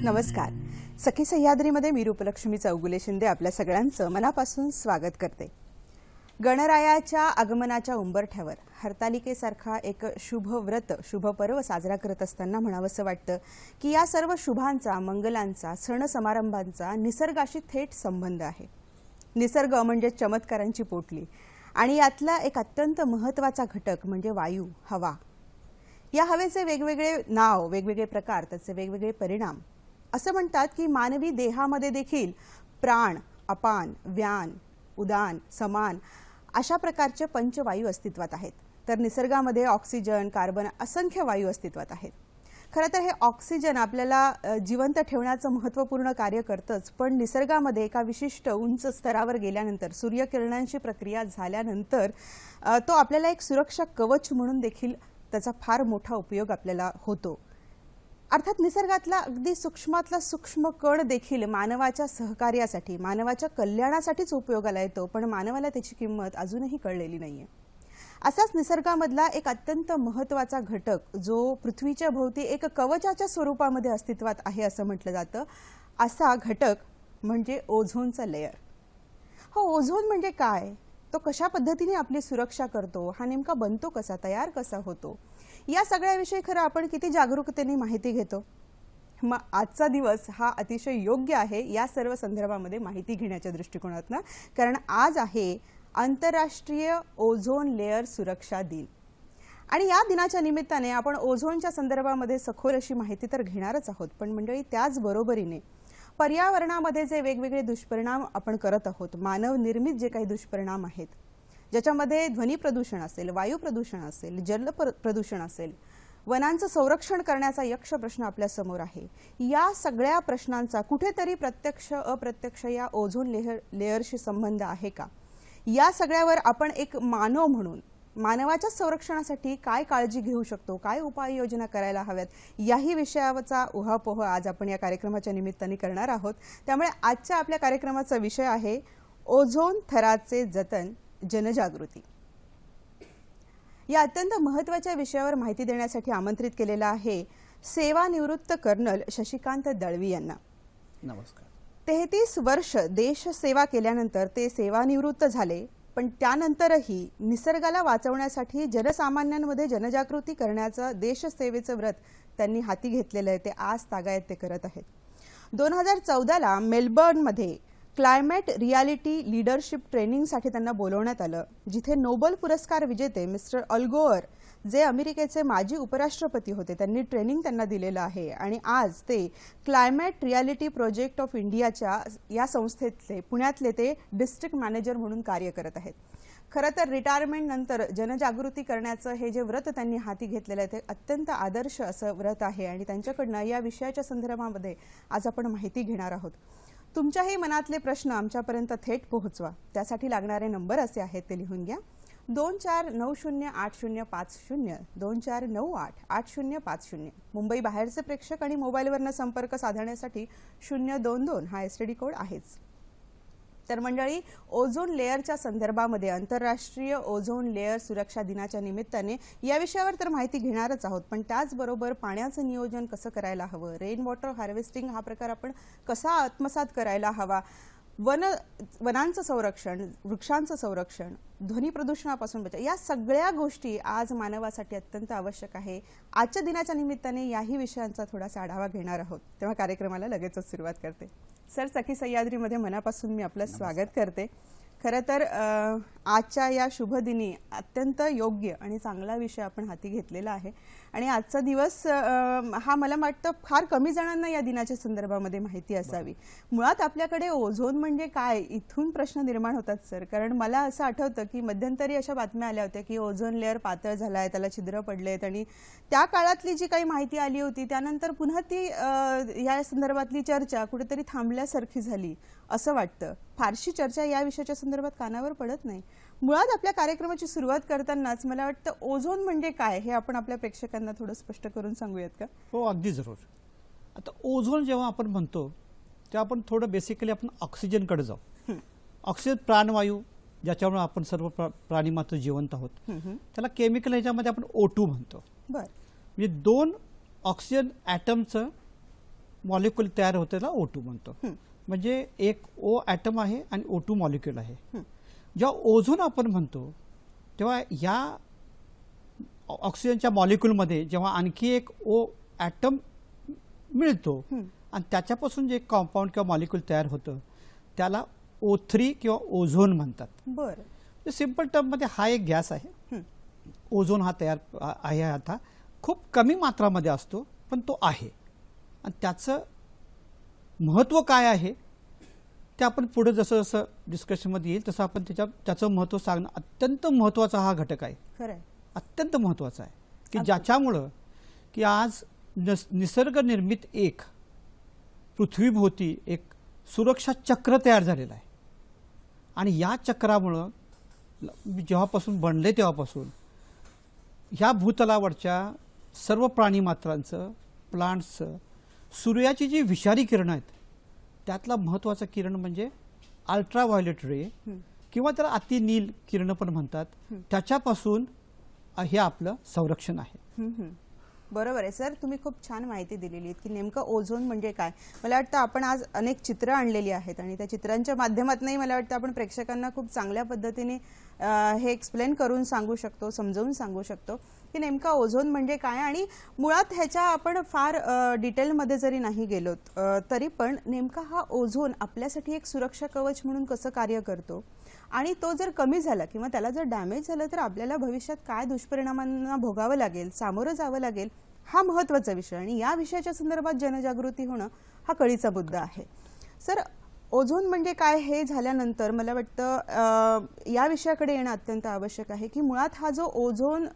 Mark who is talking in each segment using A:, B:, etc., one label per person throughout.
A: नमस्कार. सखी सह्याद्रीमध्ये मी रूपलक्ष्मी चौगुले शिंदे आपल्या सगळ्यांचं मनापासून स्वागत करते. गणरायाच्या आगमनाच्या उंबरठ्यावर हरतालिकेसारखा एक शुभ व्रत शुभ पर्व साजरा करत असताना म्हणावंसं वाटतं की या सर्व शुभांचा मंगलांचा सण समारंभांचा निसर्गाशी थेट संबंध आहे. निसर्ग म्हणजे चमत्कारांची पोटली आणि यातला एक अत्यंत महत्त्वाचा घटक म्हणजे वायू, हवा. या हवेचे वेगवेगळे नाव, वेगवेगळे प्रकार, त्याचे वेगवेगळे परिणाम. असं म्हणतात की मानवी देहामध्ये देखील प्राण, अपान, व्यान, उदान, समान अशा प्रकारचे पंचवायू अस्तित्वात आहेत. तर निसर्गामध्ये ऑक्सिजन, कार्बन असंख्य वायू अस्तित्वात आहेत. खरं तर हे ऑक्सिजन आपल्याला जिवंत ठेवण्याचं महत्त्वपूर्ण कार्य करतंच, पण निसर्गामध्ये एका विशिष्ट उंच स्तरावर गेल्यानंतर सूर्यकिरणांची प्रक्रिया झाल्यानंतर तो आपल्याला एक सुरक्षा कवच म्हणून देखील त्याचा फार मोठा उपयोग आपल्याला होतो. अर्थात निसर्गातला अगदी सूक्ष्मातला सूक्ष्म कण देखील मानवाच्या सहकार्यासाठी, मानवाच्या कल्याणासाठीच उपयोगाला येतो, पण मानवाला त्याची किंमत अजूनही कळलेली नाहीये. असाच निसर्गामधला एक अत्यंत महत्त्वाचा घटक जो पृथ्वीच्या भोवती एक कवचाच्या स्वरूपामध्ये अस्तित्वात आहे असं म्हटलं जातं, असा घटक म्हणजे ओझोनचा लेयर. ओझोन म्हणजे काय, तो कशा पद्धतीने आपली सुरक्षा करतो, हा नेमका बनतो कसा, तयार कसा होतो, या सगळ्याविषयी खरं आपण किती जागरूकतेने माहिती घेतो. मग आजचा दिवस हा अतिशय योग्य आहे या सर्व संदर्भामध्ये माहिती घेण्याच्या दृष्टिकोनातून, कारण आज आहे आंतरराष्ट्रीय ओझोन लेयर सुरक्षा दिन. आणि या दिनाच्या निमित्ताने आपण ओझोनच्या संदर्भामध्ये सखोल अशी माहिती तर घेणारच आहोत, पण मंडळी त्याच बरोबरीने पर्यावरणामध्ये जे वेगवेगळे दुष्परिणाम आपण करत आहोत, मानव निर्मित जे काही दुष्परिणाम आहेत, ज्याच्यामध्ये ध्वनी प्रदूषण असेल, वायू प्रदूषण असेल, जल प्रदूषण असेल, वनांचं संरक्षण करण्याचा यक्ष प्रश्न आपल्या समोर आहे. या सगळ्या प्रश्नांचा कुठेतरी प्रत्यक्ष अप्रत्यक्ष या ओझोन लेयरशी संबंध आहे का, या सगळ्यावर आपण एक मानव म्हणून मानवाच्या संरक्षणासाठी काय काळजी घेऊ शकतो, काय उपाययोजना करायला हव्यात, याही विषयाचा उहापोह आज आपण या कार्यक्रमाच्या निमित्ताने करणार आहोत. त्यामुळे आजच्या आपल्या कार्यक्रमाचा विषय आहे ओझोन थराचे जतन, जनजागृती. या अत्यंत महत्त्वाच्या विषयावर माहिती देण्यासाठी आमंत्रित केलेला आहे सेवानिवृत्त कर्नल शशिकांत दळवी यांना.
B: नमस्कार.
A: 33 वर्ष देश सेवा केल्यानंतर ते सेवानिवृत्त झाले, पण त्यानंतरही निसर्गाला वाचवण्यासाठी जनसामान्यांमध्ये जनजागृती करण्याचं देशसेवेचं व्रत त्यांनी हाती घेतलेलं आहे. ते आज तागायत ते करत आहेत. 2014ला मेलबर्नमध्ये क्लायमेट रियालिटी लीडरशिप ट्रेनिंगसाठी त्यांना बोलवण्यात आलं, जिथे नोबेल पुरस्कार विजेते मिस्टर अल गोअर, जे अमेरिकेचे माजी उपराष्ट्रपती होते, त्यांनी ट्रेनिंग त्यांना दिलेलं आहे. आणि आज ते क्लायमेट रियालिटी प्रोजेक्ट ऑफ इंडियाच्या या संस्थेतले पुण्यातले ते डिस्ट्रिक्ट मॅनेजर म्हणून कार्य करत आहेत. खरं तर रिटायरमेंट नंतर जनजागृती करण्याचं हे जे व्रत त्यांनी हाती घेतलेलं आहे ते अत्यंत आदर्श असं व्रत आहे आणि त्यांच्याकडनं या विषयाच्या संदर्भामध्ये आज आपण माहिती घेणार आहोत. तुमच्याही मनातले प्रश्न आमच्यापर्यंत थेट पोहोचवा. त्यासाठी लागणारे नंबर असे आहेत, ते लिहून घ्या. 24908050, 24988050. मुंबई बाहेरचे प्रेक्षक आणि मोबाईलवरनं संपर्क साधण्यासाठी 022 हा एसटीडी कोड आहेच. तर मंडळी, ओझोन लेअरच्या संदर्भामध्ये आंतरराष्ट्रीय ओझोन लेअर सुरक्षा दिनाच्या निमित्ताने या विषयावर तर माहिती घेणारच आहोत, पण त्याचबरोबर पाण्याचं नियोजन कसं करायला हवं, रेन वॉटर हार्वेस्टिंग हा प्रकार आपण कसा आत्मसात करायला हवा, वनांचं संरक्षण, वृक्षांचं संरक्षण, ध्वनी प्रदूषणापासून बचाव, या सगळ्या गोष्टी आज मानवासाठी अत्यंत आवश्यक आहे. आजच्या दिनाच्या निमित्ताने याही विषयांचा थोडासा आढावा घेणार आहोत. तेव्हा कार्यक्रमाला लगेचच सुरुवात करते. सर, सखी सह्याद्रीमध्ये मनापासून मी आपलं स्वागत करते. खरं तर आजच्या या शुभ दिनी अत्यंत योग्य आणि चांगला विषय आपण हाती घेतलेला आहे आणि आजचा दिवस हा मला वाटतं फार कमी जणांना या दिनाच्या संदर्भामध्ये माहिती असावी. मुळात आपल्याकडे ओझोन म्हणजे काय, इथून प्रश्न निर्माण होतात सर. कारण मला असं आठवतं की मध्यंतरी अशा बातम्या आल्या होत्या की ओझोन लेअर पातळ झाला आहे, त्याला छिद्र पडलेत, आणि त्या काळातली जी काही माहिती आली होती त्यानंतर पुन्हा ती या संदर्भातली चर्चा कुठेतरी थांबल्यासारखी झाली असं वाटतं. फारशी चर्चा या विषयाच्या संदर्भात कानावर पडत नाही. मुळात आपल्या कार्यक्रमाची सुरुवात करतानाच मला वाटतं ओझोन म्हणजे काय हे आपण आपल्या प्रेक्षकांना थोडं स्पष्ट करून सांगूयात का?
B: हो, अगदी जरूर. आता ओझोन जेव्हा आपण म्हणतो तेव्हा आपण थोडं बेसिकली आपण ऑक्सिजनकडे जाऊ. ऑक्सिजन प्राणवायू, ज्याच्यामुळे आपण सर्व प्राणी मात्र जिवंत आहोत, त्याला केमिकल ह्याच्यामध्ये आपण O2 म्हणतो. म्हणजे 2 ऑक्सिजन ॲटमचं मॉलिक्यूल तयार होते त्याला O2 म्हणतो. म्हणजे एक O ॲटम आहे आणि O2 मॉलिक्यूल आहे. जेव्हा ओझोन आपण म्हणतो तेव्हा या ऑक्सिजनच्या मॉलिक्यूलमध्ये जेव्हा आणखी एक O ॲटम मिळतो आणि त्याच्यापासून जे कंपाऊंड किंवा मॉलिक्यूल तयार होतं त्याला O3 किंवा ओझोन म्हणतात.
A: बरं.
B: सिंपल टर्ममध्ये हा एक गॅस आहे. ओझोन हा तयार आहे. आता खूप कमी मात्रामध्ये असतो पण तो आहे आणि त्याचं महत्त्व काय आहे ते आपण पुढे जसं जसं डिस्कशनमध्ये येईल तसं आपण त्याचं महत्त्व सांगणं अत्यंत महत्त्वाचा हा घटक आहे.
A: खरं.
B: अत्यंत महत्त्वाचा आहे की ज्याच्यामुळं की आज निसर्ग निर्मित एक पृथ्वीभोवती एक सुरक्षा चक्र तयार झालेलं आहे आणि या चक्रामुळं जेव्हापासून बनले तेव्हापासून ह्या भूतलावरच्या सर्व प्राणीमात्रांचं प्लांट्सचं सूर्याची जी विषारी किरणं आहेत त्यातला महत्त्वाचा किरण म्हणजे अल्ट्राव्हायोलेट रे किंवा त्याला अतिनील किरण पण म्हणतात. त्याच्यापासून हे आपलं संरक्षण आहे.
A: बरोबर आहे सर. तुम्ही खूप छान माहिती दिलेली आहे की नेमकं ओझोन म्हणजे काय. मला वाटतं आपण आज अनेक चित्र आणलेली आहेत आणि त्या चित्रांच्या माध्यमातूनही मला वाटतं आपण प्रेक्षकांना खूप चांगल्या पद्धतीने हे एक्सप्लेन करून सांगू शकतो, समजावून सांगू शकतो की नेमका ओझोन म्हणजे काय. आणि मुळात ह्याच्या आपण फार डिटेलमध्ये जरी नाही गेलो तरी पण नेमका हा ओझोन आपल्यासाठी एक सुरक्षा कवच म्हणून कसं कार्य करतो आणि तो जर कमी झाला किंवा त्याला जर डॅमेज झालं तर आपल्याला भविष्यात काय दुष्परिणामांना भोगावं लागेल, सामोरं जावं लागेल, हा महत्त्वाचा विषय आणि या विषयाच्या संदर्भात जनजागृती होणं हा कळीचा मुद्दा आहे. सर, ओझोन म्हणजे काय हे झाल्यानंतर मला वाटतं या विषयाकडे येणं अत्यंत आवश्यक आहे की मुळात हा जो ओझोन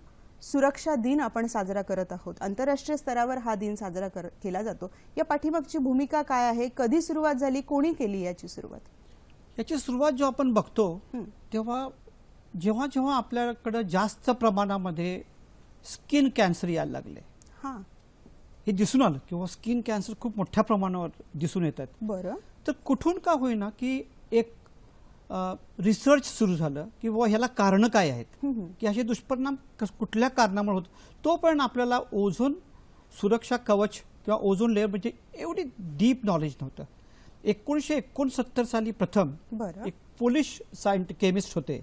A: सुरक्षा दिन आपण साजरा करत आहोत, आंतरराष्ट्रीय स्तरावर हा दिन साजरा केला जातो, या पाठीमागची भूमिका काय आहे, कधी सुरुवात झाली, कोणी केली याची सुरुवात?
B: याची सुरुवात जेव्हा आपण बघतो तेव्हा जेव्हा जेव्हा आपल्याकडे जास्त प्रमाणामध्ये स्किन कॅन्सर यायला लागले, हे दिसून आलं किंवा स्किन कॅन्सर खूप मोठ्या प्रमाणावर दिसून येतात.
A: बरं.
B: तर कुठून का होईना की एक रिसर्च सुरू झालं की बाबा ह्याला कारणं काय आहेत की असे दुष्परिणाम कुठल्या कारणामुळे होत. तोपर्यंत आपल्याला ओझोन सुरक्षा कवच किंवा ओझोन लेअर म्हणजे एवढी डीप नॉलेज नव्हतं. 1969 साली प्रथम एक पोलिश केमिस्ट होते.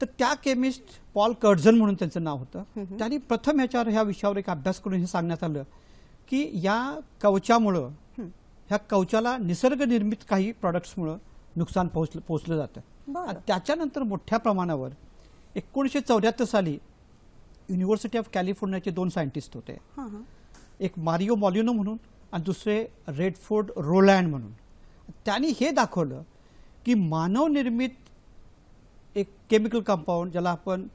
B: तर त्या केमिस्ट पॉल कर्झन म्हणून त्यांचं नाव होतं. त्यांनी प्रथम ह्या विषयावर एक अभ्यास करून हे सांगण्यात आलं की या कवचामुळं ह्या कवचाला निसर्ग निर्मित काही प्रॉडक्ट्समुळं नुकसान पोहोचलं जातं. त्याच्यानंतर मोठ्या प्रमाणावर 1974 साली युनिव्हर्सिटी ऑफ कॅलिफोर्नियाचे 2 सायंटिस्ट होते, एक मारिओ मॉलिनो म्हणून आणि दुसरे रेडफोर्ड रोलँड म्हणून. त्यांनी हे दाखवलं की मानव निर्मित एक केमिकल कंपाऊंड ज्याला आपण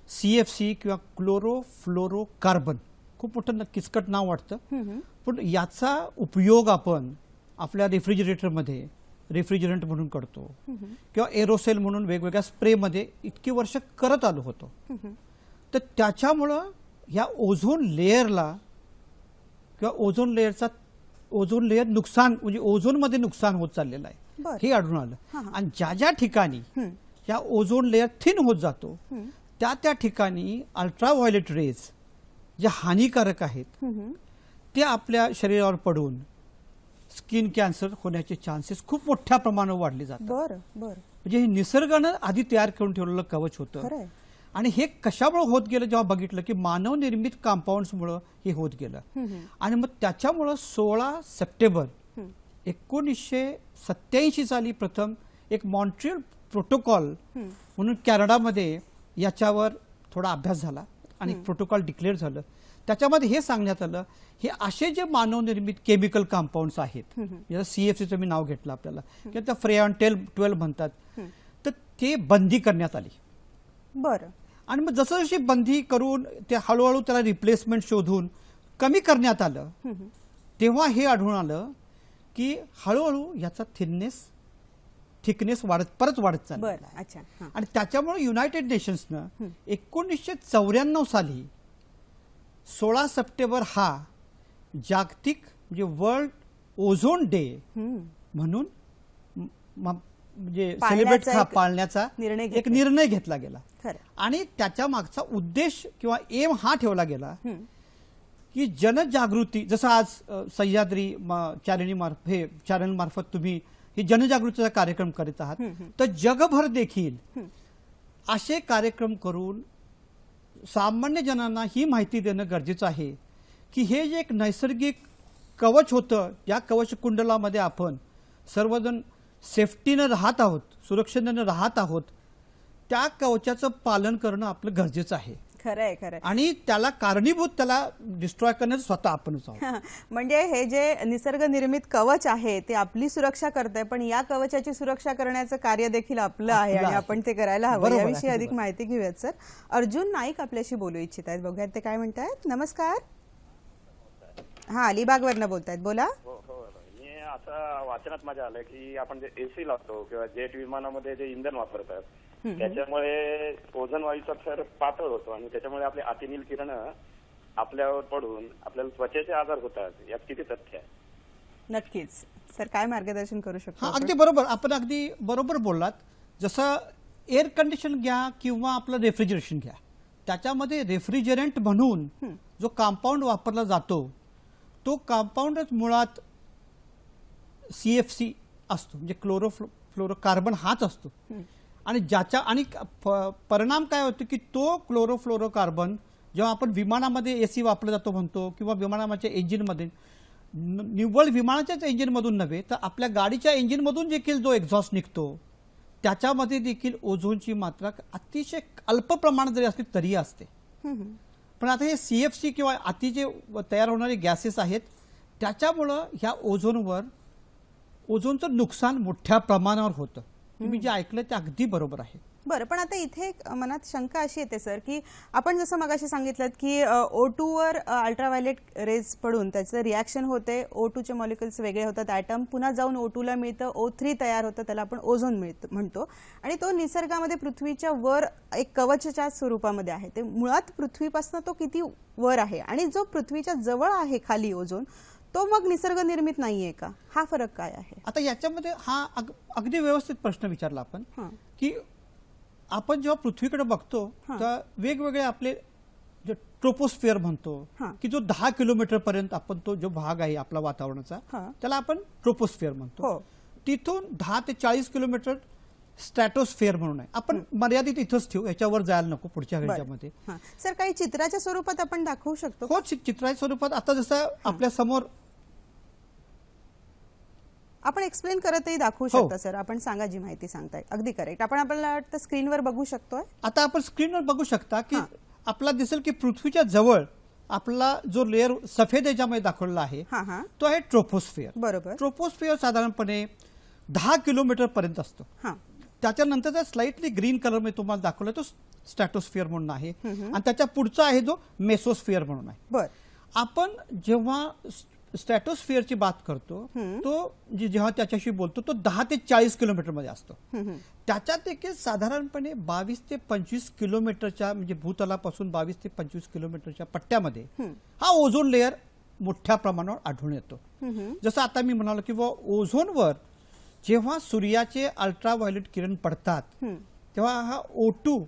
B: CFC किंवा क्लोरोफ्लोरोकार्बन, खूप मोठं किचकट नाव वाटतं, पण याचा उपयोग आपण आपल्या रेफ्रिजरेटरमध्ये रेफ्रिजरंट म्हणून करतो किंवा एरोसेल म्हणून वेगवेगळ्या स्प्रेमध्ये इतकी वर्ष करत आलो होतो. तर त्याच्यामुळं ह्या ओझोन लेअरला किंवा ओझोन लेअर नुकसान म्हणजे ओझोनमध्ये नुकसान होत चाललेलं आहे हे आढळून आलं. आणि ज्या ज्या ठिकाणी ह्या ओझोन लेअर थिन होत जातो त्या ठिकाणी अल्ट्राव्हायोलेट रेज जे हानिकारक आहेत ते आपल्या शरीरावर पडून स्किन कॅन्सर होण्याचे चान्सेस खूप मोठ्या प्रमाणावर वाढले जातात. म्हणजे हे निसर्गानं आधी तयार करून ठेवलेलं कवच होतं आणि हे कशामुळे होत गेलं जेव्हा बघितलं की मानव निर्मित कंपाऊंड्समुळे हे होत गेलं. आणि मग त्याच्यामुळं 16 सप्टेंबर 1987 साली प्रथम एक मॉन्ट्रियल प्रोटोकॉल म्हणून कॅनडामध्ये याच्यावर थोडा अभ्यास झाला आणि प्रोटोकॉल डिक्लेअर झालं. त्याच्यामध्ये हे सांगण्यात आलं हे असे जे मानवनिर्मित केमिकल कंपाऊंड्स आहेत, CFCचं मी नाव घेतलं आपल्याला किंवा त्या फ्रेऑन 12 म्हणतात, तर ते बंदी करण्यात आली.
A: बरं.
B: आणि मग जसं जशी बंदी करून ते हळूहळू त्याला रिप्लेसमेंट शोधून कमी करण्यात आलं तेव्हा हे आढळून आलं की हळूहळू याचा थिकनेस परत वाढत चालला. आणि त्याच्यामुळे युनायटेड नेशन्सनं 1994 साली 16 सप्टेंबर हा जागतिक म्हणजे वर्ल्ड ओझोन डे म्हणून म्हणजे सेलिब्रेट पाळण्याचा एक निर्णय घेतला गेला. आणि त्याच्या मागचा उद्देश किंवा एम हा ठेवला गेला की जनजागृती, जसं आज सह्याद्री चॅनल मार्फत तुम्ही ही जनजागृतीचा कार्यक्रम करीत आहात, तर जगभर देखील असे कार्यक्रम करून सामान्य जनांना ही माहिती देणं गरजेचं आहे की हे जे एक नैसर्गिक कवच होतं, या कवच कुंडलामध्ये आपण सर्वजण सेफ्टीनं राहत आहोत, सुरक्षेनं राहत आहोत, त्या कवचाचं पालन करणं आपलं गरजेचं आहे.
A: खरंय खरंय.
B: आणि त्याला कारणीभूत त्याला डिस्ट्रॉय करणं स्वतः आपणच आहोत.
A: म्हणजे हे जे निसर्ग निर्मित कवच आहे ते आपली सुरक्षा करतंय, पण या कवचाची सुरक्षा करण्याचं कार्य देखील आपलं आहे आणि आपण ते करायला हवं. याविषयी अधिक माहिती घेऊयात सर. अर्जुन नाईक आपल्याशी बोलू इच्छित आहेत, बघूयात ते काय म्हणतायत. नमस्कार. हा, अलिबागवरनं बोलतायत, बोला.
C: मी आता वाचनात माझ्या आलं की आपण जे एसी लावतो किंवा जेट विमानामध्ये जे इंधन वापरतात त्याच्यामुळे ओझोन वायूचा थर पातळ होतो आणि त्याच्यामुळे आपले अतिनील किरण आपल्यावर पडून आपल्याला त्वचेचे आजार होतात. यात किती तथ्य आहे?
A: नक्कीच सर, काय मार्गदर्शन करू शकतो?
B: हा, अगदी बरोबर, आपण अगदी बरोबर बोललात. जसं एअर कंडिशन घ्या किंवा आपलं रेफ्रिजरेशन घ्या, त्याच्यामध्ये रेफ्रिजरंट म्हणून जो कंपाऊंड वापरला जातो तो कंपाऊंडच मुळात CFC असतो, म्हणजे क्लोरोफ्लोरोकार्बन हाच असतो. आणि ज्याच्या आणि परिणाम काय होतो की तो क्लोरोफ्लोरोकार्बन जेव्हा आपण विमानामध्ये AC वापरला जातो म्हणतो किंवा विमानाच्या इंजिनमध्ये, निव्वळ विमानाच्याच इंजिनमधून नव्हे तर आपल्या गाडीच्या इंजिनमधून देखील जो एक्झॉस्ट निघतो त्याच्यामध्ये देखील ओझोनची मात्रा अतिशय अल्प प्रमाणात जरी असली तरी असते. पण आता हे CFC किंवा अति जे तयार होणारे गॅसेस आहेत त्याच्यामुळं ह्या ओझोनचं नुकसान मोठ्या प्रमाणावर होतं. तुम्ही जे ऐकलं ते अगदी बरोबर आहे.
A: बरं, पण आता इथे एक मनात शंका अशी येते सर की आपण जसं मगाशी सांगितलं की O2 वर अल्ट्राव्हायलेट रेज पडून त्याचं रिॲक्शन होते, O2 चे मॉलिक्युल्स वेगळे होतात, ॲटम पुन्हा जाऊन O2 ला मिळतं, O3 तयार होतं, त्याला आपण ओझोन म्हणतो. आणि तो निसर्गामध्ये पृथ्वीच्या वर एक कवचच्या स्वरूपामध्ये आहे. ते मुळात पृथ्वीपासून तो किती वर आहे आणि जो पृथ्वीच्या जवळ आहे खाली ओझोन, तो मग निसर्ग निर्मित नाहीये का? हा फरक काय आहे?
B: आता याच्यामध्ये हा अगदी व्यवस्थित प्रश्न विचारला आपण की आपण जेव्हा पृथ्वीकडे बघतो तर वेगवेगळे आपले जे ट्रोपोस्फिअर म्हणतो की जो 10 किलोमीटर पर्यंत आपण तो जो भाग आहे आपला वातावरणाचा त्याला आपण ट्रोपोस्फिअर म्हणतो. तिथून 10 ते 40 किलोमीटर स्ट्रॅटोस्फिअर म्हणून आहे. आपण मर्यादित इथंच ठेवू, याच्यावर जायला नको पुढच्या ह्याच्यामध्ये.
A: सर, काही चित्राच्या स्वरूपात आपण दाखवू शकतो?
B: हो, चित्राच्या स्वरूपात. आता जसं आपल्या समोर
A: आपण एक्सप्लेन करतही दाखवू शकता सर. आपण सांगा जी माहिती सांगताय. अगदी करेक्ट. आपण आपल्याला वाटतं स्क्रीनवर बघू शकतोय.
B: आता आपण स्क्रीनवर बघू शकता की आपला दिसेल की पृथ्वीच्या जवळ आपला जो लेअर सफेद याच्यामध्ये दाखवलेला आहे तो आहे ट्रोपोस्फिअर.
A: बरोबर.
B: ट्रोपोस्फिअर साधारणपणे 10 किलोमीटर पर्यंत असतो. त्याच्यानंतरचा स्लाइटली ग्रीन कलर मध्ये तुम्हाला दाखवला तो स्ट्रॅटोस्फिअर म्हणून आहे आणि त्याच्या पुढचा आहे जो मेसोस्फिअर म्हणून आहे.
A: बर.
B: आपण जेव्हा स्ट्रॅटोस्फिअरची बात करतो तो जेव्हा त्याच्याशी बोलतो तो 10 ते 40 किलोमीटर मध्ये असतो. त्याच्यात देखील साधारणपणे 22 ते 25 किलोमीटरच्या म्हणजे भूतलापासून 22 ते 25 किलोमीटरच्या पट्ट्यामध्ये हा ओझोन लेअर मोठ्या प्रमाणावर आढळून येतो. जसं आता मी म्हणालो की ओझोनवर जेव्हा सूर्याचे अल्ट्राव्हायोलेट किरण पडतात तेव्हा हा O2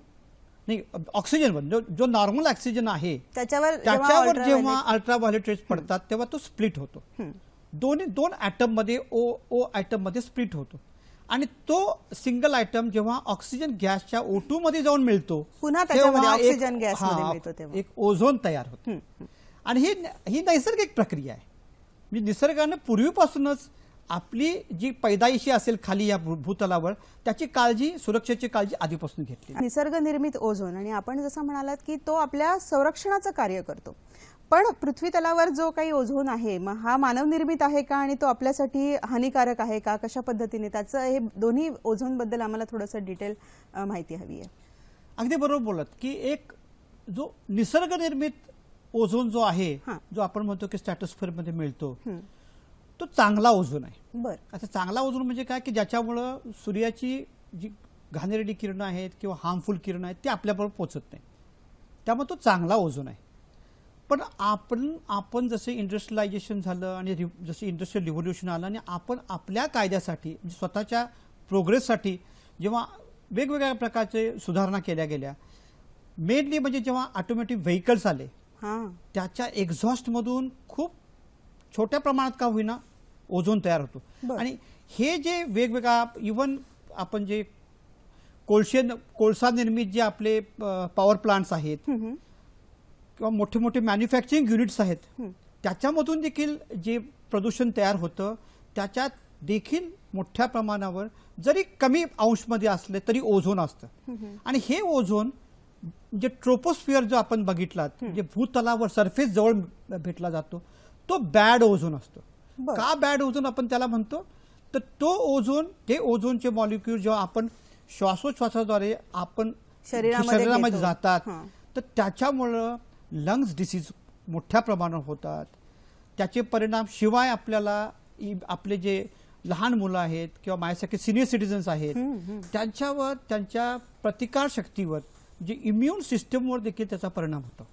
B: नाही ऑक्सिजन जो नॉर्मल ऑक्सिजन आहे त्याच्यावर जेव्हा अल्ट्राव्हायोलेट रेज पडतात तेव्हा तो स्प्लिट होतो. दोन ॲटम मध्ये O ॲटम मध्ये स्प्लिट होतो आणि तो सिंगल ॲटम जेव्हा ऑक्सिजन गॅसच्या O2 मध्ये जाऊन मिळतो
A: पुन्हा त्याच्यामध्ये ऑक्सिजन गॅस मध्ये मिळतो तेव्हा
B: एक ओझोन तयार होतो. आणि ही नैसर्गिक प्रक्रिया आहे. म्हणजे निसर्गाने पूर्वीपासूनच आपली जी पैदाइशी असेल खाली या भूतलावर त्याची काळजी, सुरक्षेची काळजी आधीपासून घेतली.
A: निसर्ग निर्मित ओझोन आणि आपण जसं म्हणालात की तो आपल्या संरक्षणाचं कार्य करतो, पण पृथ्वी तलावर जो काही ओझोन आहे मग हा मानव निर्मित आहे का आणि तो आपल्यासाठी हानिकारक आहे का? कशा पद्धतीने त्याचं हे दोन्ही ओझोन बद्दल आम्हाला थोडंसं डिटेल माहिती हवी आहे.
B: अगदी बरोबर बोलत की एक जो निसर्ग निर्मित ओझोन जो आहे जो आपण म्हणतो की स्ट्रॅटोस्फिअर मध्ये मिळतो तो चांगला ओझोन आहे.
A: बरं.
B: आता चांगला ओझोन म्हणजे काय की ज्याच्यामुळं सूर्याची जी घाणेरडी किरणं आहेत किंवा हार्मफुल किरणं आहेत ती आपल्याबरोबर पोहोचत नाही, त्यामुळे तो चांगला ओझोन आहे. पण आपण जसे इंडस्ट्रियलायझेशन झालं आणि जसे इंडस्ट्रियल रिव्होल्युशन आलं आणि आपण आपल्या कायद्यासाठी स्वतःच्या प्रोग्रेससाठी जेव्हा वेगवेगळ्या प्रकारचे सुधारणा केल्या गेल्या, मेनली म्हणजे जेव्हा ऑटोमॅटिक व्हेकल्स आले
A: हां.
B: त्याच्या एक्झॉस्ट मधून खूप छोट्या प्रमाणात का होईना ओझोन तयार होतो.
A: बरं.
B: आणि हे जे वेगवेगळा इवन आपण जे कोळसा निर्मित जे आपले पॉवर प्लांट्स आहेत किंवा मोठे मोठे मॅन्युफॅक्चरिंग युनिट्स आहेत त्याच्यामधून देखील जे प्रदूषण तयार होतं त्याच्यात देखील मोठ्या प्रमाणावर जरी कमी अंशमध्ये असले तरी ओझोन असतं. आणि हे ओझोन जे ट्रोपोस्फिअर जो आपण बघितलात जे भूतलावर सरफेस जवळ भेटला जातो तो बॅड ओझोन असतो.
A: बरं.
B: का बॅड ओझोन आपण त्याला म्हणतो तर तो ओझोन ते ओझोनचे मॉलिक्यूल जेव्हा आपण श्वासोच्छवासाद्वारे आपण शरीरामध्ये
A: घेतो.
B: जातात
A: हां.
B: तर त्याच्यामुळं लंग्स डिसीज मोठ्या प्रमाणावर होतात. त्याचे परिणाम शिवाय आपल्याला आपले जे लहान मुलं आहेत किंवा माझ्यासारखे सिनियर सिटीजन्स आहेत त्यांच्यावर त्यांच्या प्रतिकार शक्तीवर जे इम्युन सिस्टमवर देखील त्याचा परिणाम होतो.